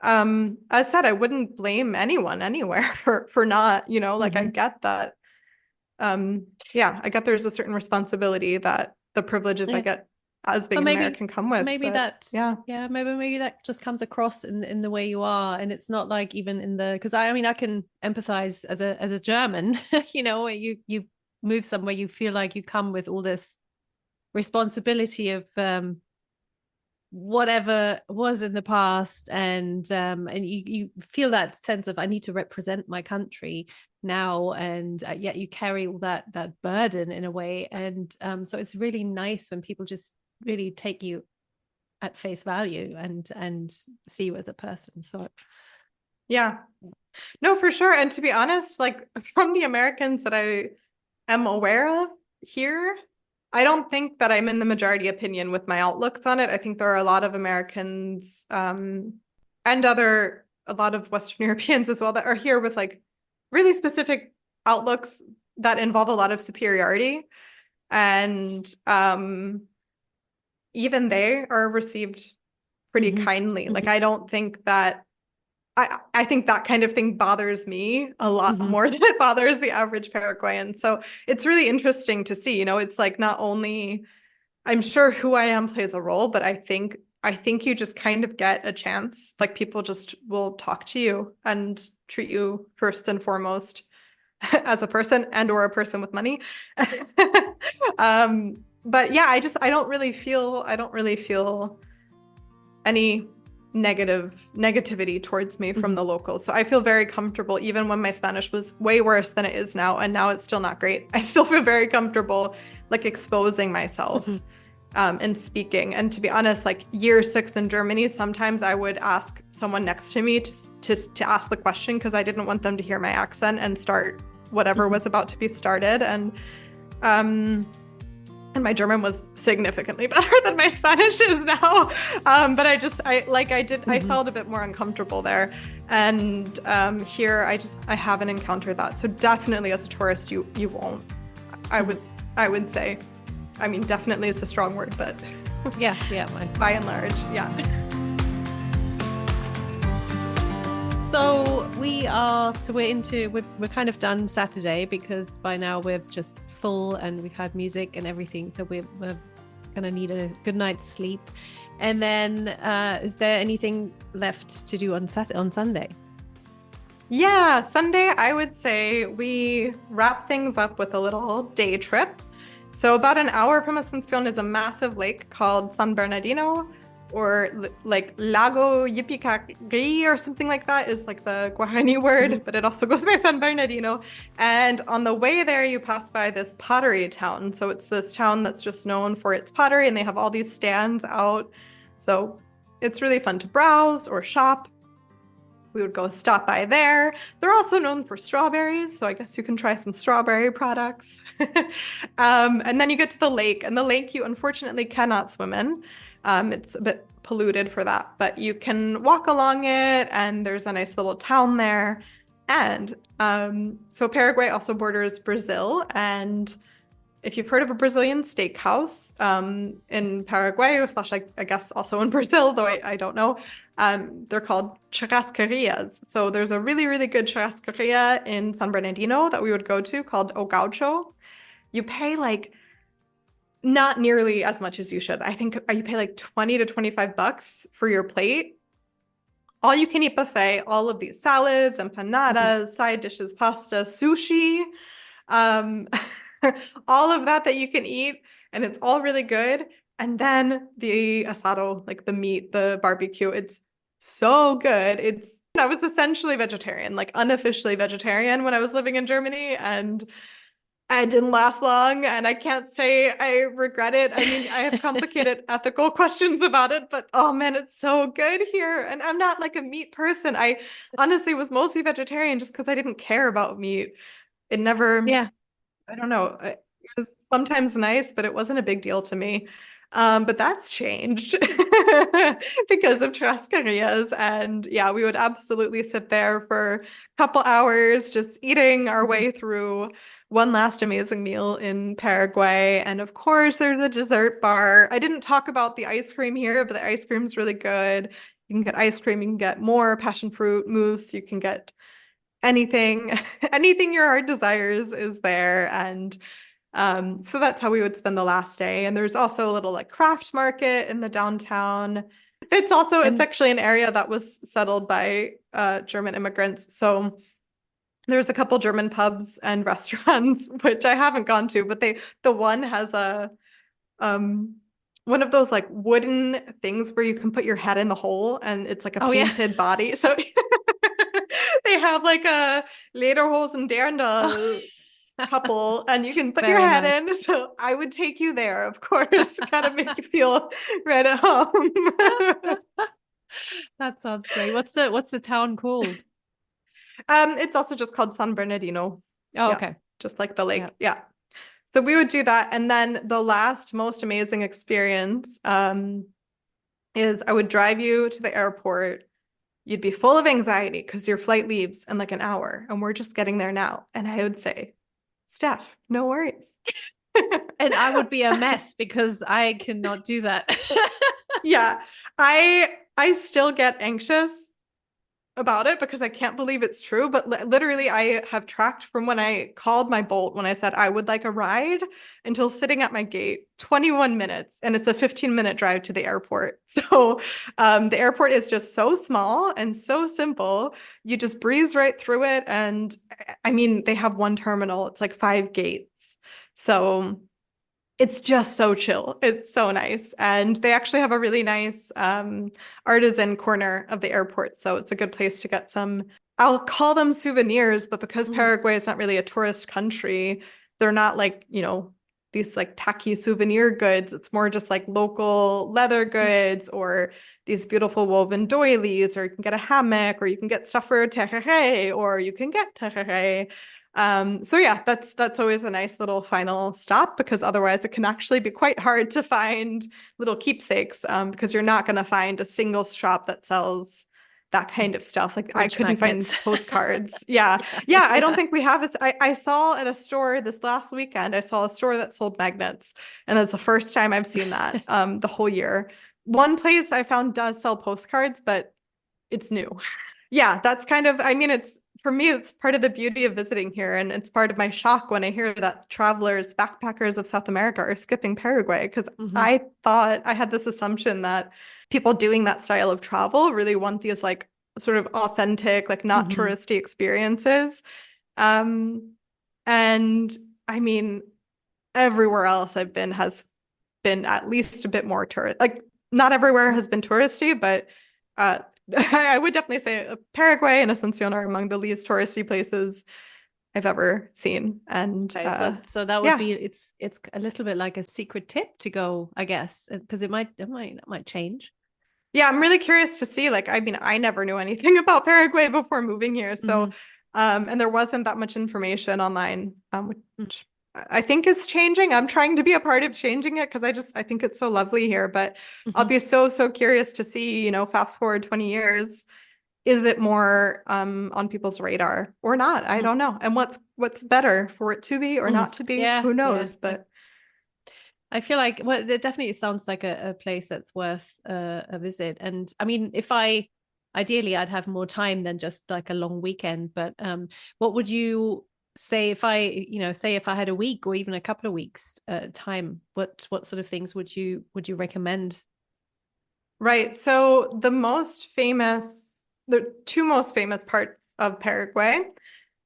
B: as I said, I wouldn't blame anyone anywhere for not, like I get that. I get there's a certain responsibility that the privileges I get as being American come with.
C: Maybe
B: that's
C: maybe that just comes across in the way you are, and it's not like even in the, because I mean I can empathize as a German, you move somewhere, you feel like you come with all this responsibility of whatever was in the past, and you feel that sense of I need to represent my country now, and yet you carry all that burden in a way, and so it's really nice when people just really take you at face value and see you as a person. So
B: yeah, no, for sure. And to be honest, like from the Americans that I am aware of here, I don't think that I'm in the majority opinion with my outlooks on it. I think there are a lot of Americans and a lot of Western Europeans as well that are here with like really specific outlooks that involve a lot of superiority. And even they are received pretty kindly. Like, I don't think that, I think that kind of thing bothers me a lot more than it bothers the average Paraguayan. So it's really interesting to see, it's like not only, I'm sure who I am plays a role, but I think you just kind of get a chance. Like people just will talk to you and treat you first and foremost as a person and or a person with money. But yeah, I don't really feel any negativity towards me from the locals. So I feel very comfortable, even when my Spanish was way worse than it is now, and now it's still not great. I still feel very comfortable like exposing myself and speaking. And to be honest, like year 6 in Germany, sometimes I would ask someone next to me to ask the question because I didn't want them to hear my accent and start whatever was about to be started. And my German was significantly better than my Spanish is now. But I felt a bit more uncomfortable there. And here I haven't encountered that. So definitely as a tourist, you won't. I would say, I mean, definitely is a strong word, but
C: yeah.
B: By and large, yeah.
C: So we're kind of done Saturday because by now we're just full and we've had music and everything, so we're gonna need a good night's sleep. And then is there anything left to do on Sunday?
B: Yeah, Sunday I would say we wrap things up with a little day trip. So about an hour from Asunción is a massive lake called San Bernardino, or like Lago Yipicacri or something like that is like the Guarani word, but it also goes by San Bernardino. And on the way there, you pass by this pottery town. So it's this town that's just known for its pottery, and they have all these stands out. So it's really fun to browse or shop. We would go stop by there. They're also known for strawberries, so I guess you can try some strawberry products. And then you get to the lake, and the lake you unfortunately cannot swim in. It's a bit polluted for that, but you can walk along it, and there's a nice little town there. And so Paraguay also borders Brazil, and if you've heard of a Brazilian steakhouse in Paraguay, slash I guess also in Brazil, though I don't know, they're called churrascarias. So there's a really, really good churrascaria in San Bernardino that we would go to called O Gaucho. You pay like not nearly as much as you should. I think you pay like 20 to 25 bucks for your plate. All you can eat buffet, all of these salads, empanadas, side dishes, pasta, sushi, all of that you can eat, and it's all really good. And then the asado, like the meat, the barbecue, it's so good. I was essentially vegetarian, like unofficially vegetarian when I was living in Germany, and I didn't last long, and I can't say I regret it. I mean, I have complicated ethical questions about it, but oh man, it's so good here. And I'm not like a meat person. I honestly was mostly vegetarian just because I didn't care about meat. It never, I don't know. It was sometimes nice, but it wasn't a big deal to me. But that's changed because of churrascarias. And yeah, we would absolutely sit there for a couple hours just eating our way through one last amazing meal in Paraguay. And of course, there's a dessert bar. I didn't talk about the ice cream here, but the ice cream's really good. You can get ice cream, you can get more passion fruit mousse, you can get anything, anything your heart desires is there. And so that's how we would spend the last day. And there's also a little like craft market in the downtown. It's actually an area that was settled by German immigrants. So there's a couple German pubs and restaurants, which I haven't gone to, but the one has a one of those like wooden things where you can put your head in the hole and it's like a painted body. So they have like a lederhosen dirndl couple and you can put your head in. So I would take you there, of course. Gotta make you feel right at home.
C: That sounds great. What's the town called?
B: It's also just called San Bernardino.
C: Oh, okay.
B: Just like the lake. Yeah. So we would do that. And then the last most amazing experience is I would drive you to the airport. You'd be full of anxiety because your flight leaves in like an hour and we're just getting there now. And I would say, Steph, no worries.
C: And I would be a mess because I cannot do that.
B: Yeah. I still get anxious about it because I can't believe it's true. But literally, I have tracked from when I called my Bolt when I said I would like a ride until sitting at my gate, 21 minutes, and it's a 15-minute drive to the airport. So the airport is just so small and so simple. You just breeze right through it. And I mean, they have one terminal. It's like 5 gates. So it's just so chill. It's so nice. And they actually have a really nice artisan corner of the airport. So it's a good place to get some, I'll call them souvenirs, but because Paraguay is not really a tourist country, they're not like, these like tacky souvenir goods. It's more just like local leather goods or these beautiful woven doilies, or you can get a hammock, or you can get stuff for tereré, or you can get tereré. So yeah, that's always a nice little final stop because otherwise it can actually be quite hard to find little keepsakes because you're not going to find a single shop that sells that kind of stuff. Like I couldn't find postcards. Yeah. I don't think we have it. I saw at a store this last weekend, I saw a store that sold magnets, and that's the first time I've seen that the whole year. One place I found does sell postcards, but it's new. Yeah, that's kind of, I mean, for me, it's part of the beauty of visiting here. And it's part of my shock when I hear that travelers, backpackers of South America are skipping Paraguay, because I thought I had this assumption that people doing that style of travel really want these like sort of authentic, like not touristy experiences. And I mean, everywhere else I've been has been at least a bit more tourist. Like not everywhere has been touristy, but I would definitely say Paraguay and Asunción are among the least touristy places I've ever seen. And
C: so that would be it's a little bit like a secret tip to go, I guess, because it might change.
B: Yeah, I'm really curious to see. Like, I mean, I never knew anything about Paraguay before moving here, so and there wasn't that much information online, which I think is changing. I'm trying to be a part of changing it because I think it's so lovely here. But I'll be so curious to see, fast forward 20 years, is it more on people's radar or not? I don't know. And what's better for it to be or not to be? Yeah, who knows? But
C: I feel like, well, it definitely sounds like a place that's worth a visit. And I mean, ideally I'd have more time than just like a long weekend, but what would you say if I had a week or even a couple of weeks time, what sort of things would you recommend? Right.
B: So the two most famous parts of Paraguay,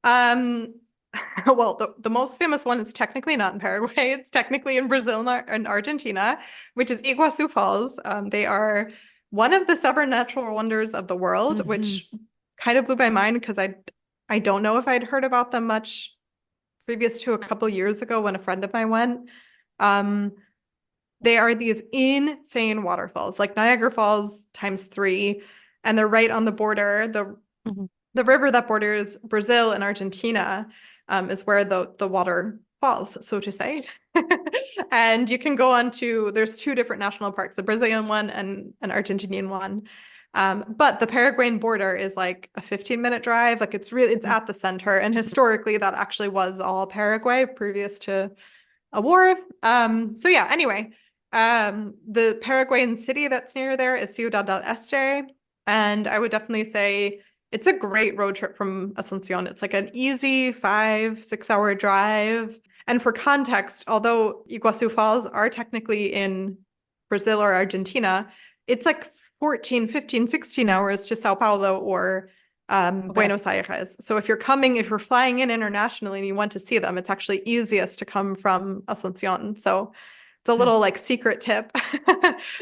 B: well, the most famous one is technically not in Paraguay. It's technically in Brazil and Argentina, which is Iguazu Falls. They are one of the 7 natural wonders of the world, which kind of blew my mind because I don't know if I'd heard about them much previous to a couple years ago when a friend of mine went. They are these insane waterfalls, like Niagara Falls ×3, and they're right on the border. The river that borders Brazil and Argentina is where the water falls, so to say. And you can go on to, there's 2 different national parks, a Brazilian one and an Argentinian one. But the Paraguayan border is like a 15-minute drive. Like it's at the center. And historically, that actually was all Paraguay previous to a war. So yeah, anyway, the Paraguayan city that's near there is Ciudad del Este. And I would definitely say it's a great road trip from Asunción. It's like an easy 5-6 hour drive. And for context, although Iguazu Falls are technically in Brazil or Argentina, it's like 14, 15, 16 hours to Sao Paulo or Buenos Aires. So if you're flying in internationally and you want to see them, it's actually easiest to come from Asunción. So it's a little like secret tip.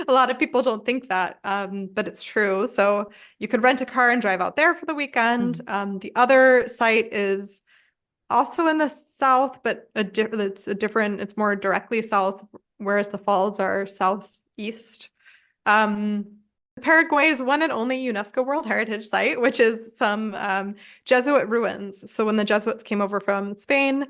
B: A lot of people don't think that, but it's true. So you could rent a car and drive out there for the weekend. The other site is also in the south, but it's more directly south, whereas the falls are southeast. Paraguay's one and only UNESCO World Heritage Site, which is some Jesuit ruins. So when the Jesuits came over from Spain,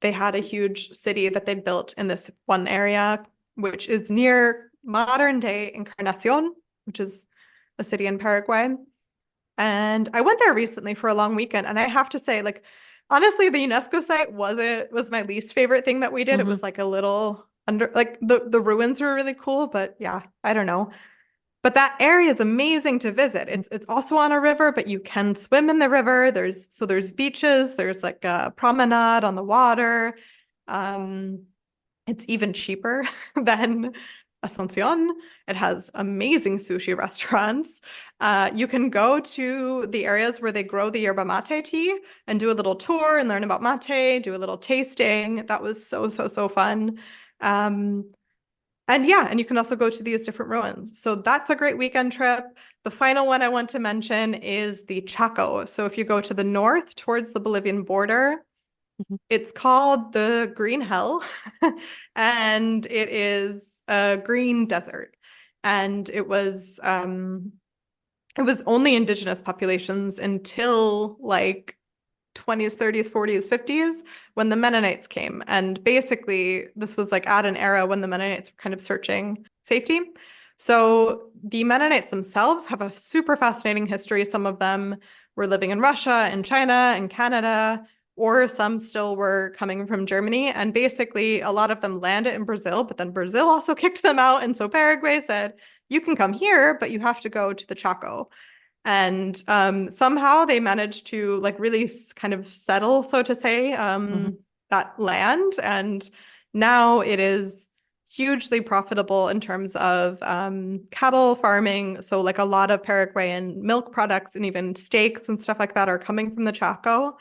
B: they had a huge city that they built in this one area, which is near modern-day Encarnacion, which is a city in Paraguay. And I went there recently for a long weekend, and I have to say, like, honestly, the UNESCO site was my least favorite thing that we did. It was like a little the ruins were really cool, but yeah, I don't know. But that area is amazing to visit. It's also on a river, but you can swim in the river. There's beaches, there's like a promenade on the water. It's even cheaper than Asunción. It has amazing sushi restaurants. You can go to the areas where they grow the yerba mate tea and do a little tour and learn about mate, do a little tasting. That was so fun. And yeah, and you can also go to these different ruins. So that's a great weekend trip. The final one I want to mention is the Chaco. So if you go to the north towards the Bolivian border, it's called the Green Hell, and it is a green desert. And it was only indigenous populations until like 20s, 30s, 40s, 50s, when the Mennonites came. And basically, this was like at an era when the Mennonites were kind of searching safety. So the Mennonites themselves have a super fascinating history. Some of them were living in Russia and China and Canada, or some still were coming from Germany. And basically, a lot of them landed in Brazil, but then Brazil also kicked them out. And so Paraguay said, you can come here, but you have to go to the Chaco. And somehow they managed to like really kind of settle, so to say, that land. And now it is hugely profitable in terms of cattle farming. So like a lot of Paraguayan milk products and even steaks and stuff like that are coming from the Chaco.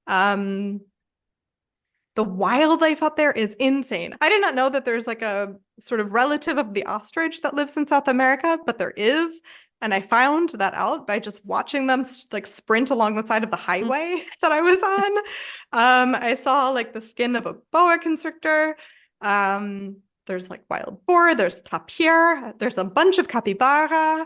B: The wildlife up there is insane. I did not know that there's like a sort of relative of the ostrich that lives in South America, but there is. And I found that out by just watching them like sprint along the side of the highway that I was on. I saw like the skin of a boa constrictor. There's like wild boar, there's tapir, there's a bunch of capybara.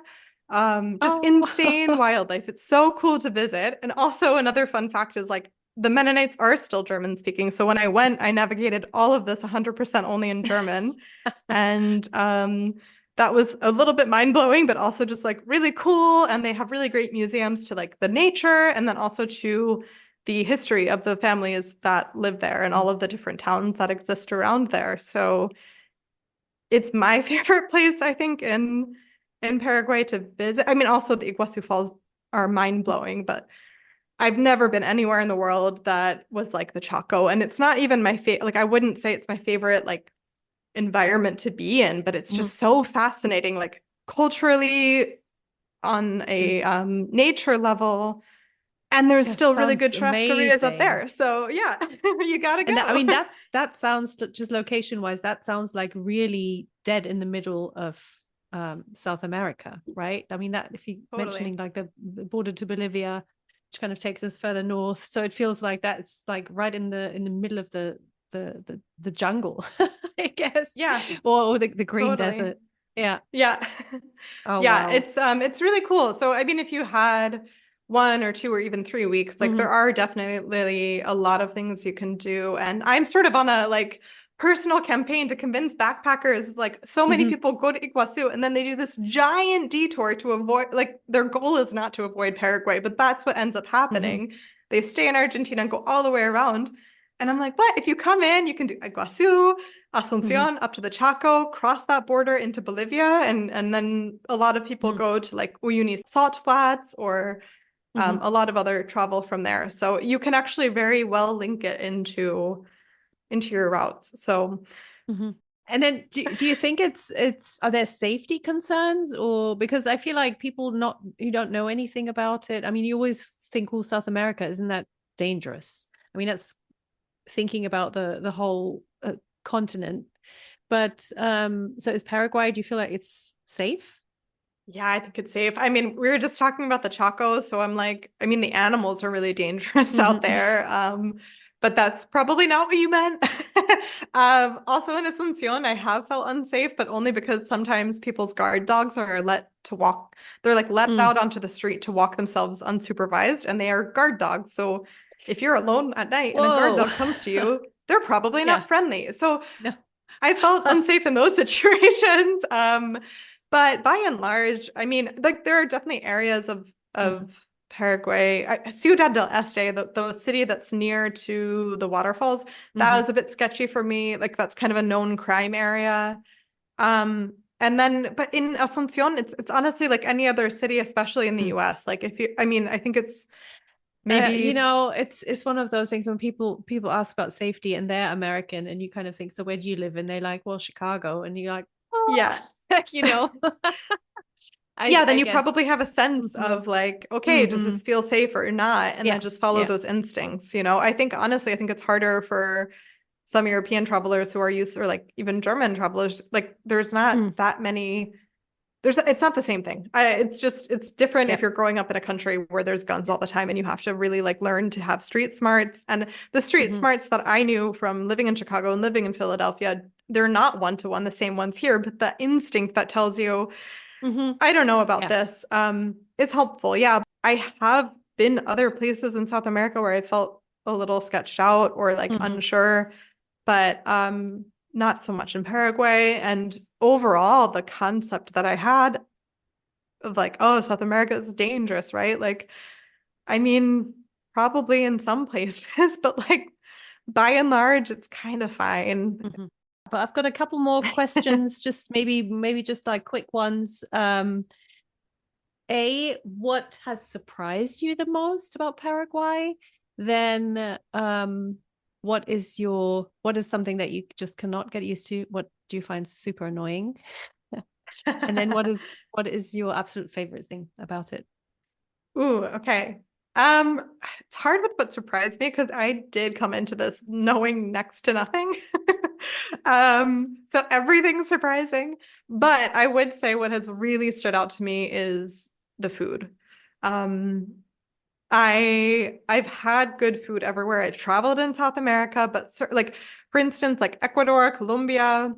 B: Insane wildlife. It's so cool to visit. And also another fun fact is like the Mennonites are still German speaking. So when I went, I navigated all of this 100% only in German. And that was a little bit mind-blowing, but also just like really cool. And they have really great museums to like the nature and then also to the history of the families that live there and all of the different towns that exist around there. So it's my favorite place, I think, in Paraguay to visit. I mean, also the Iguazu Falls are mind-blowing, but I've never been anywhere in the world that was like the Chaco. And it's not even my favorite, like I wouldn't say it's my favorite like environment to be in, but it's just so fascinating, like culturally on a nature level. And there's still really good churrascarias up there. So yeah, you gotta go.
C: And I mean, that sounds, just location-wise, that sounds like really dead in the middle of South America, right? I mean, that if you mentioning like the border to Bolivia, which kind of takes us further north, so it feels like that's like right in the middle of the jungle, I guess.
B: Yeah.
C: Or the green desert. Yeah.
B: Yeah.
C: Oh,
B: yeah.
C: Wow.
B: It's really cool. So I mean, if you had 1 or 2 or even 3 weeks, like there are definitely a lot of things you can do. And I'm sort of on a like personal campaign to convince backpackers, like so many people go to Iguazu and then they do this giant detour to avoid, like their goal is not to avoid Paraguay, but that's what ends up happening. They stay in Argentina and go all the way around. And I'm like, what? If you come in, you can do Iguazu, Asunción, up to the Chaco, cross that border into Bolivia. And then a lot of people go to like Uyuni salt flats or a lot of other travel from there. So you can actually very well link it into your routes. So
C: and then do you think it's are there safety concerns, or because I feel like people who don't know anything about it, I mean, you always think, well, South America, isn't that dangerous? I mean, that's thinking about the whole continent, but so is Paraguay, do you feel like it's safe?
B: Yeah, I think it's safe. I mean, we were just talking about the Chaco, so I'm like, I mean, the animals are really dangerous out there. But that's probably not what you meant. Also in Asunción, I have felt unsafe, but only because sometimes people's guard dogs are let to walk. They're like let out onto the street to walk themselves unsupervised, and they are guard dogs. So if you're alone at night and a guard dog comes to you, they're probably not friendly. So I felt unsafe in those situations. But by and large, I mean, like there are definitely areas of Paraguay, Ciudad del Este, the city that's near to the waterfalls, that was a bit sketchy for me. Like that's kind of a known crime area. And then, but in Asunción, it's honestly like any other city, especially in the US. Like I mean, I think it's maybe
C: you know, it's one of those things when people ask about safety and they're American and you kind of think, so where do you live? And they're like, well, Chicago, and you're like, oh,
B: yeah,
C: you know.
B: Then you probably have a sense of like, okay, does this feel safe or not? And then just follow those instincts, you know? I think, honestly, I think it's harder for some European travelers who are used, or like even German travelers, like there's not that many, it's not the same thing. It's different if you're growing up in a country where there's guns all the time and you have to really like learn to have street smarts. And the street smarts that I knew from living in Chicago and living in Philadelphia, they're not one-to-one the same ones here, but the instinct that tells you, I don't know about this. It's helpful. Yeah. I have been other places in South America where I felt a little sketched out or like unsure, but not so much in Paraguay. And overall, the concept that I had of like, oh, South America is dangerous, right? Like, I mean, probably in some places, but like by and large, it's kind of fine.
C: But I've got a couple more questions, just maybe just like quick ones. What has surprised you the most about Paraguay? Then what is something that you just cannot get used to? What do you find super annoying? And then what is your absolute favorite thing about it?
B: Ooh, okay. It's hard with what surprised me because I did come into this knowing next to nothing. So everything's surprising, but I would say what has really stood out to me is the food. I've had good food everywhere. I've traveled in South America, but like for instance, like Ecuador, Colombia,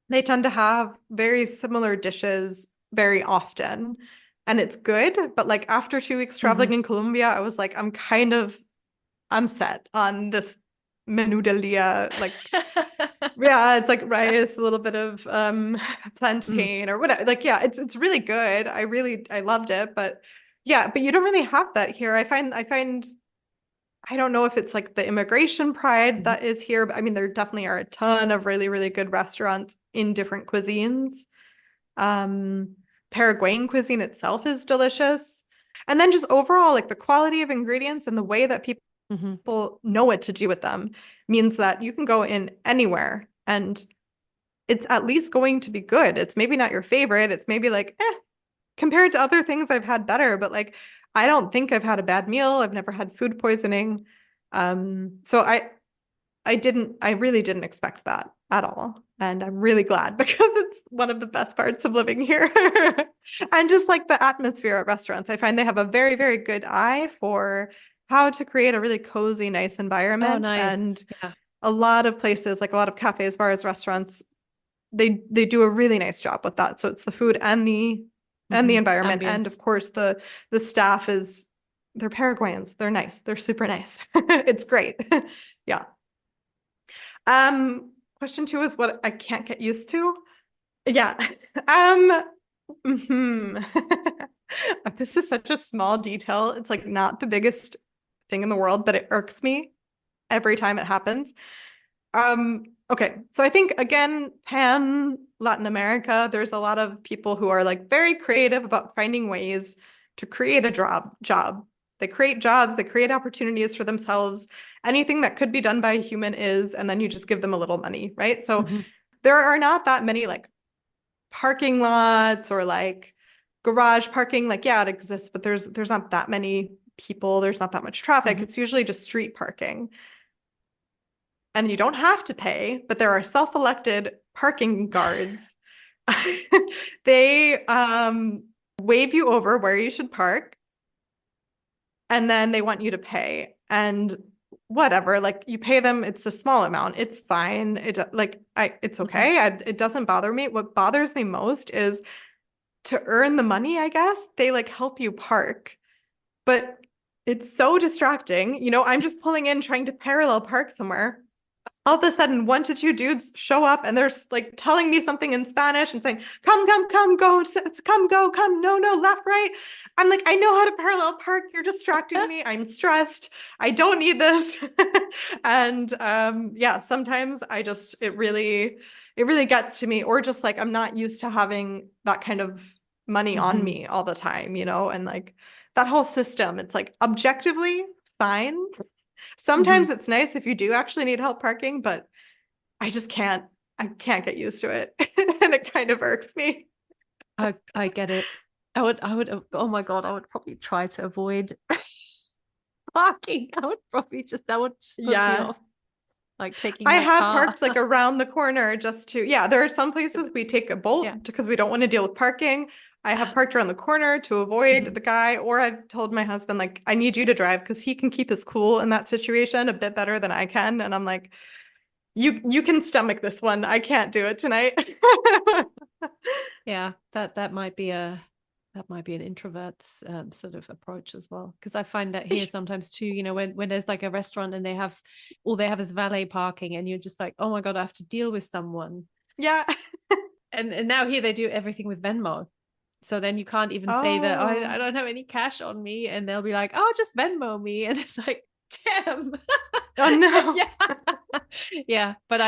B: they tend to have very similar dishes very often. And it's good, but like after 2 weeks traveling in Colombia, I was like, I'm set on this menu del dia. Like, yeah, it's like rice, a little bit of plantain or whatever. Like, yeah, it's really good. I loved it, but yeah, but you don't really have that here. I find I don't know if it's like the immigration pride that is here, but I mean, there definitely are a ton of really, really good restaurants in different cuisines. Paraguayan cuisine itself is delicious. And then just overall, like the quality of ingredients and the way that people know what to do with them means that you can go in anywhere and it's at least going to be good. It's maybe not your favorite. It's maybe like, compared to other things I've had better, but like, I don't think I've had a bad meal. I've never had food poisoning. So I really didn't expect that at all. And I'm really glad because it's one of the best parts of living here. And just like the atmosphere at restaurants, I find they have a very, very good eye for how to create a really cozy, nice environment.
C: Oh, nice.
B: And a lot of places, like a lot of cafes, bars, restaurants, they do a really nice job with that. So it's the food and the environment. Ambience. And of course the staff they're Paraguayans. They're nice. They're super nice. It's great. Yeah. question two is what I can't get used to. Yeah. Mhm. This is such a small detail. It's like not the biggest thing in the world, but it irks me every time it happens. Okay. So I think again, pan Latin America, there's a lot of people who are like very creative about finding ways to create a job. They create jobs, they create opportunities for themselves. Anything that could be done by a human is, and then you just give them a little money, right? So there are not that many like parking lots or like garage parking. Like, yeah, it exists, but there's not that many people. There's not that much traffic. It's usually just street parking. And you don't have to pay, but there are self-elected parking guards. They wave you over where you should park, and then they want you to pay. And whatever, like you pay them, it's a small amount. It's fine. It's okay. It doesn't bother me. What bothers me most is to earn the money, I guess. They like help you park, but it's so distracting. You know, I'm just pulling in, trying to parallel park somewhere. All of a sudden, 1 to 2 dudes show up and they're like telling me something in Spanish and saying, come, go, come, no, left, right. I'm like, I know how to parallel park. You're distracting me. I'm stressed. I don't need this. And yeah, sometimes it really gets to me, or just like, I'm not used to having that kind of money on me all the time, you know, and like that whole system, it's like objectively fine. Sometimes it's nice if you do actually need help parking, but I can't get used to it. And it kind of irks me.
C: I get it. I would, oh my God, I would probably try to avoid parking. That would just put me off. Like taking
B: I have
C: car.
B: parked like around the corner there are some places we take a Bolt because we don't want to deal with parking. I have parked around the corner to avoid the guy, or I've told my husband, like, I need you to drive because he can keep his cool in that situation a bit better than I can. And I'm like, you can stomach this one. I can't do it tonight.
C: Yeah, that might be an introvert's sort of approach as well. Because I find that here sometimes too, you know, when there's like a restaurant and all they have is valet parking, and you're just like, oh my God, I have to deal with someone.
B: Yeah.
C: And now here they do everything with Venmo. So then you can't even say that, I don't have any cash on me. And they'll be like, oh, just Venmo me. And it's like, damn.
B: Oh no.
C: Yeah. But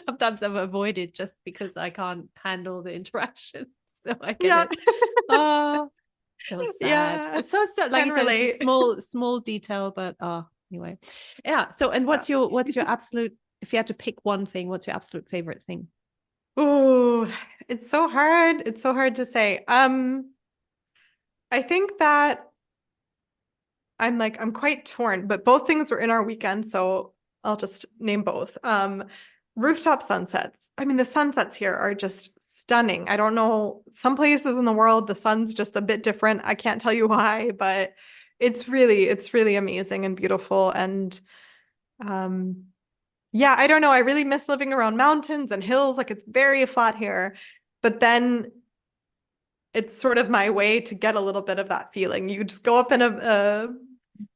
C: sometimes I've avoided just because I can't handle the interaction. So I get it. Oh, so sad.
B: Yeah.
C: It's so sad. Like you said, it's a small detail, but anyway. Yeah. So, and what's your absolute, if you had to pick one thing, what's your absolute favorite thing?
B: Oh, it's so hard. It's so hard to say. I think that I'm quite torn, but both things were in our weekend, so I'll just name both. Rooftop sunsets. I mean, the sunsets here are just stunning. I don't know, some places in the world, the sun's just a bit different. I can't tell you why, but it's really amazing and beautiful. And yeah, I don't know. I really miss living around mountains and hills. Like, it's very flat here, but then it's sort of my way to get a little bit of that feeling. You just go up in a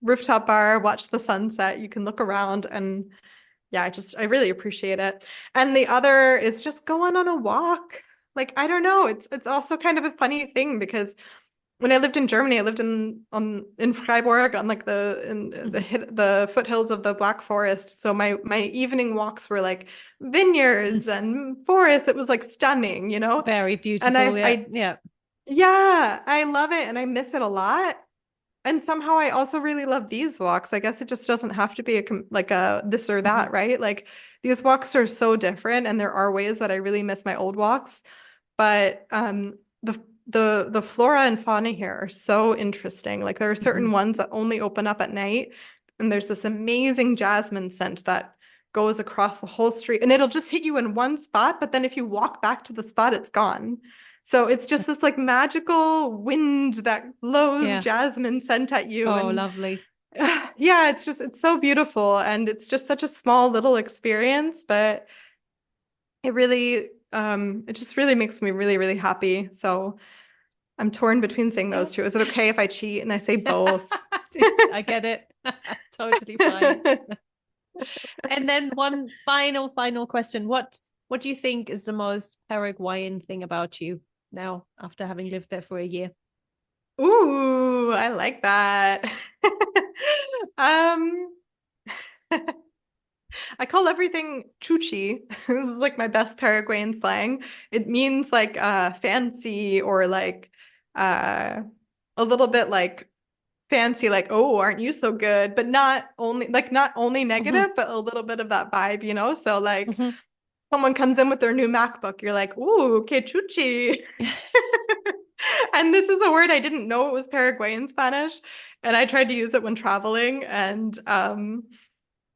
B: rooftop bar, watch the sunset. You can look around, and yeah, I really appreciate it. And the other is just going on a walk. Like, I don't know. It's also kind of a funny thing because when I lived in Germany, I lived in Freiburg on like the foothills of the Black Forest. So my evening walks were like vineyards and forests. It was like stunning, you know?
C: Very beautiful.
B: And yeah, I love it and I miss it a lot. And somehow I also really love these walks. I guess it just doesn't have to be a this or that, right? Like, these walks are so different, and there are ways that I really miss my old walks. But the flora and fauna here are so interesting. Like, there are certain ones that only open up at night, and there's this amazing jasmine scent that goes across the whole street, and it'll just hit you in one spot, but then if you walk back to the spot, it's gone. So it's just this like magical wind that blows jasmine scent at you.
C: Oh, and lovely.
B: Yeah, it's so beautiful, and it's just such a small little experience, but it just really makes me really, really happy. So I'm torn between saying those two. Is it okay if I cheat and I say both?
C: I get it. Totally fine. And then one final question. What do you think is the most Paraguayan thing about you now after having lived there for a year?
B: Ooh, I like that. Um, I call everything chuchi. This is like my best Paraguayan slang. It means like fancy or like a little bit like fancy, like, oh, aren't you so good? But not only negative, but a little bit of that vibe, you know? So like someone comes in with their new MacBook, you're like, ooh, que chuchi. And this is a word I didn't know it was Paraguayan Spanish. And I tried to use it when traveling. And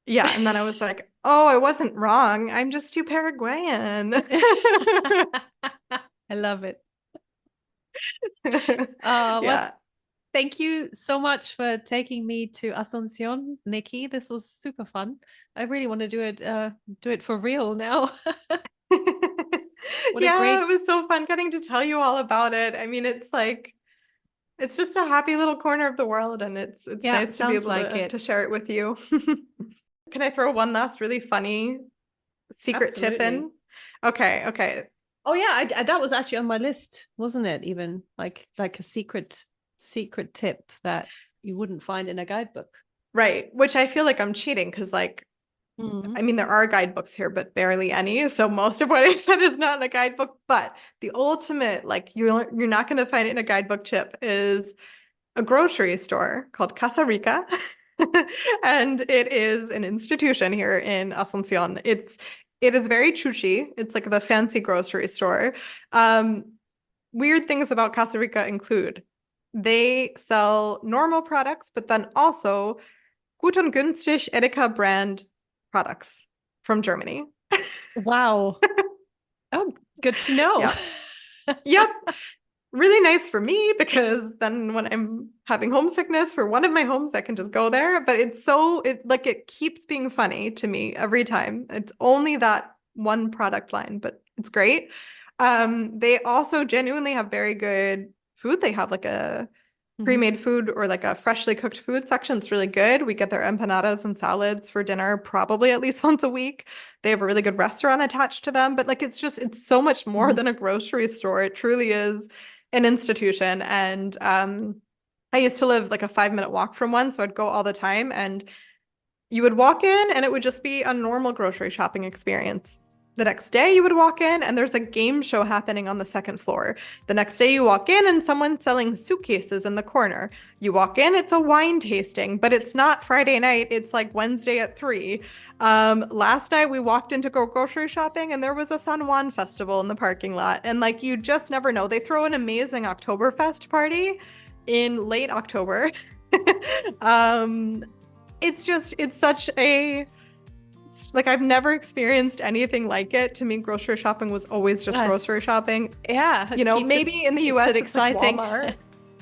B: yeah, and then I was like, oh, I wasn't wrong. I'm just too Paraguayan.
C: I love it.
B: Yeah.
C: Well, thank you so much for taking me to Asunción, Nikki. This was super fun. I really want to do it for real now.
B: It was so fun getting to tell you all about it. I mean, it's like it's just a happy little corner of the world, and it's nice to be able to share it with you. Can I throw one last really funny secret tip in? Okay.
C: Oh yeah, that was actually on my list, wasn't it? Even like a secret tip that you wouldn't find in a guidebook.
B: Right, which I feel like I'm cheating because like I mean, there are guidebooks here, but barely any. So most of what I said is not in a guidebook. But the ultimate, like you're not going to find it in a guidebook tip, is a grocery store called Casa Rica. And it is an institution here in Asunción. It is very chuchi. It's like the fancy grocery store. Weird things about Casa Rica include they sell normal products, but then also Gut und Günstig Edeka brand products from Germany.
C: Wow. Oh, good to know.
B: Yep. Really nice for me because then when I'm having homesickness for one of my homes, I can just go there. But it keeps being funny to me every time. It's only that one product line, but it's great. They also genuinely have very good food. They have like a pre-made food or like a freshly cooked food section. It's really good. We get their empanadas and salads for dinner probably at least once a week. They have a really good restaurant attached to them, but like it's so much more than a grocery store. It truly is an institution. And I used to live like a 5-minute walk from one, so I'd go all the time, and you would walk in and it would just be a normal grocery shopping experience. The next day you would walk in and there's a game show happening on the second floor. The next day you walk in and someone's selling suitcases in the corner. You walk in, it's a wine tasting, but it's not Friday night. It's like Wednesday at 3. Last night we walked in to go grocery shopping and there was a San Juan festival in the parking lot. And like, you just never know. They throw an amazing Oktoberfest party in late October. It's such a, like, I've never experienced anything like it. To me, grocery shopping was always just grocery shopping.
C: Yeah.
B: You know, maybe in the US it's exciting. Like Walmart.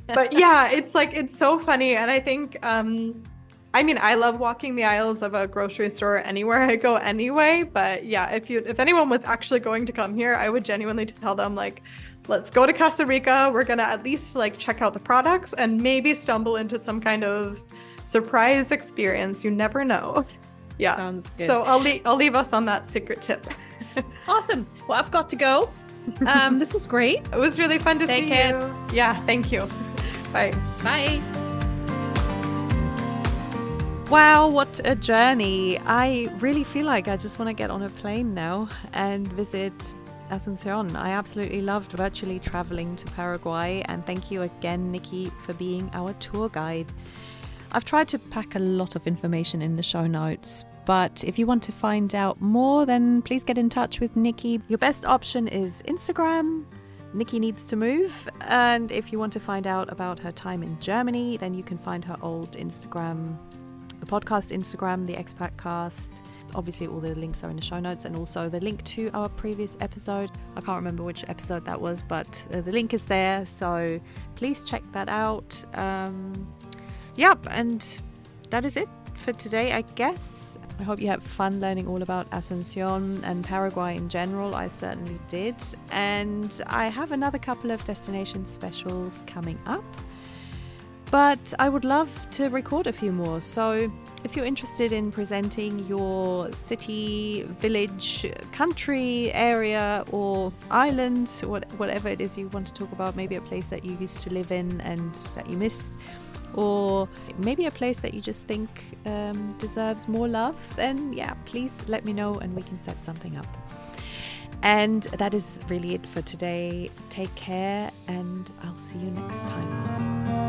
B: But yeah, it's so funny. And I think, I mean, I love walking the aisles of a grocery store anywhere I go anyway. But yeah, if anyone was actually going to come here, I would genuinely tell them, like, let's go to Costa Rica. We're going to at least like check out the products and maybe stumble into some kind of surprise experience. You never know. Yeah.
C: Sounds good.
B: So I'll leave us on that secret tip.
C: Awesome. Well, I've got to go. This was great.
B: It was really fun to see you. Yeah, thank you. Bye.
C: Bye.
A: Wow, what a journey. I really feel like I just want to get on a plane now and visit Asunción. I absolutely loved virtually traveling to Paraguay, and thank you again, Nikki, for being our tour guide. I've tried to pack a lot of information in the show notes, but if you want to find out more, then please get in touch with Nikki. Your best option is Instagram, Nikki Needs to Move. And if you want to find out about her time in Germany, then you can find her old Instagram, the podcast Instagram, the Expat Cast. Obviously, all the links are in the show notes, and also the link to our previous episode. I can't remember which episode that was, but the link is there, so please check that out. Yep, and that is it for today, I guess. I hope you had fun learning all about Asunción and Paraguay in general. I certainly did. And I have another couple of destination specials coming up. But I would love to record a few more. So if you're interested in presenting your city, village, country, area, or island, whatever it is you want to talk about, maybe a place that you used to live in and that you miss, or maybe a place that you just think deserves more love, then yeah, please let me know and we can set something up. And that is really it for today. Take care, and I'll see you next time.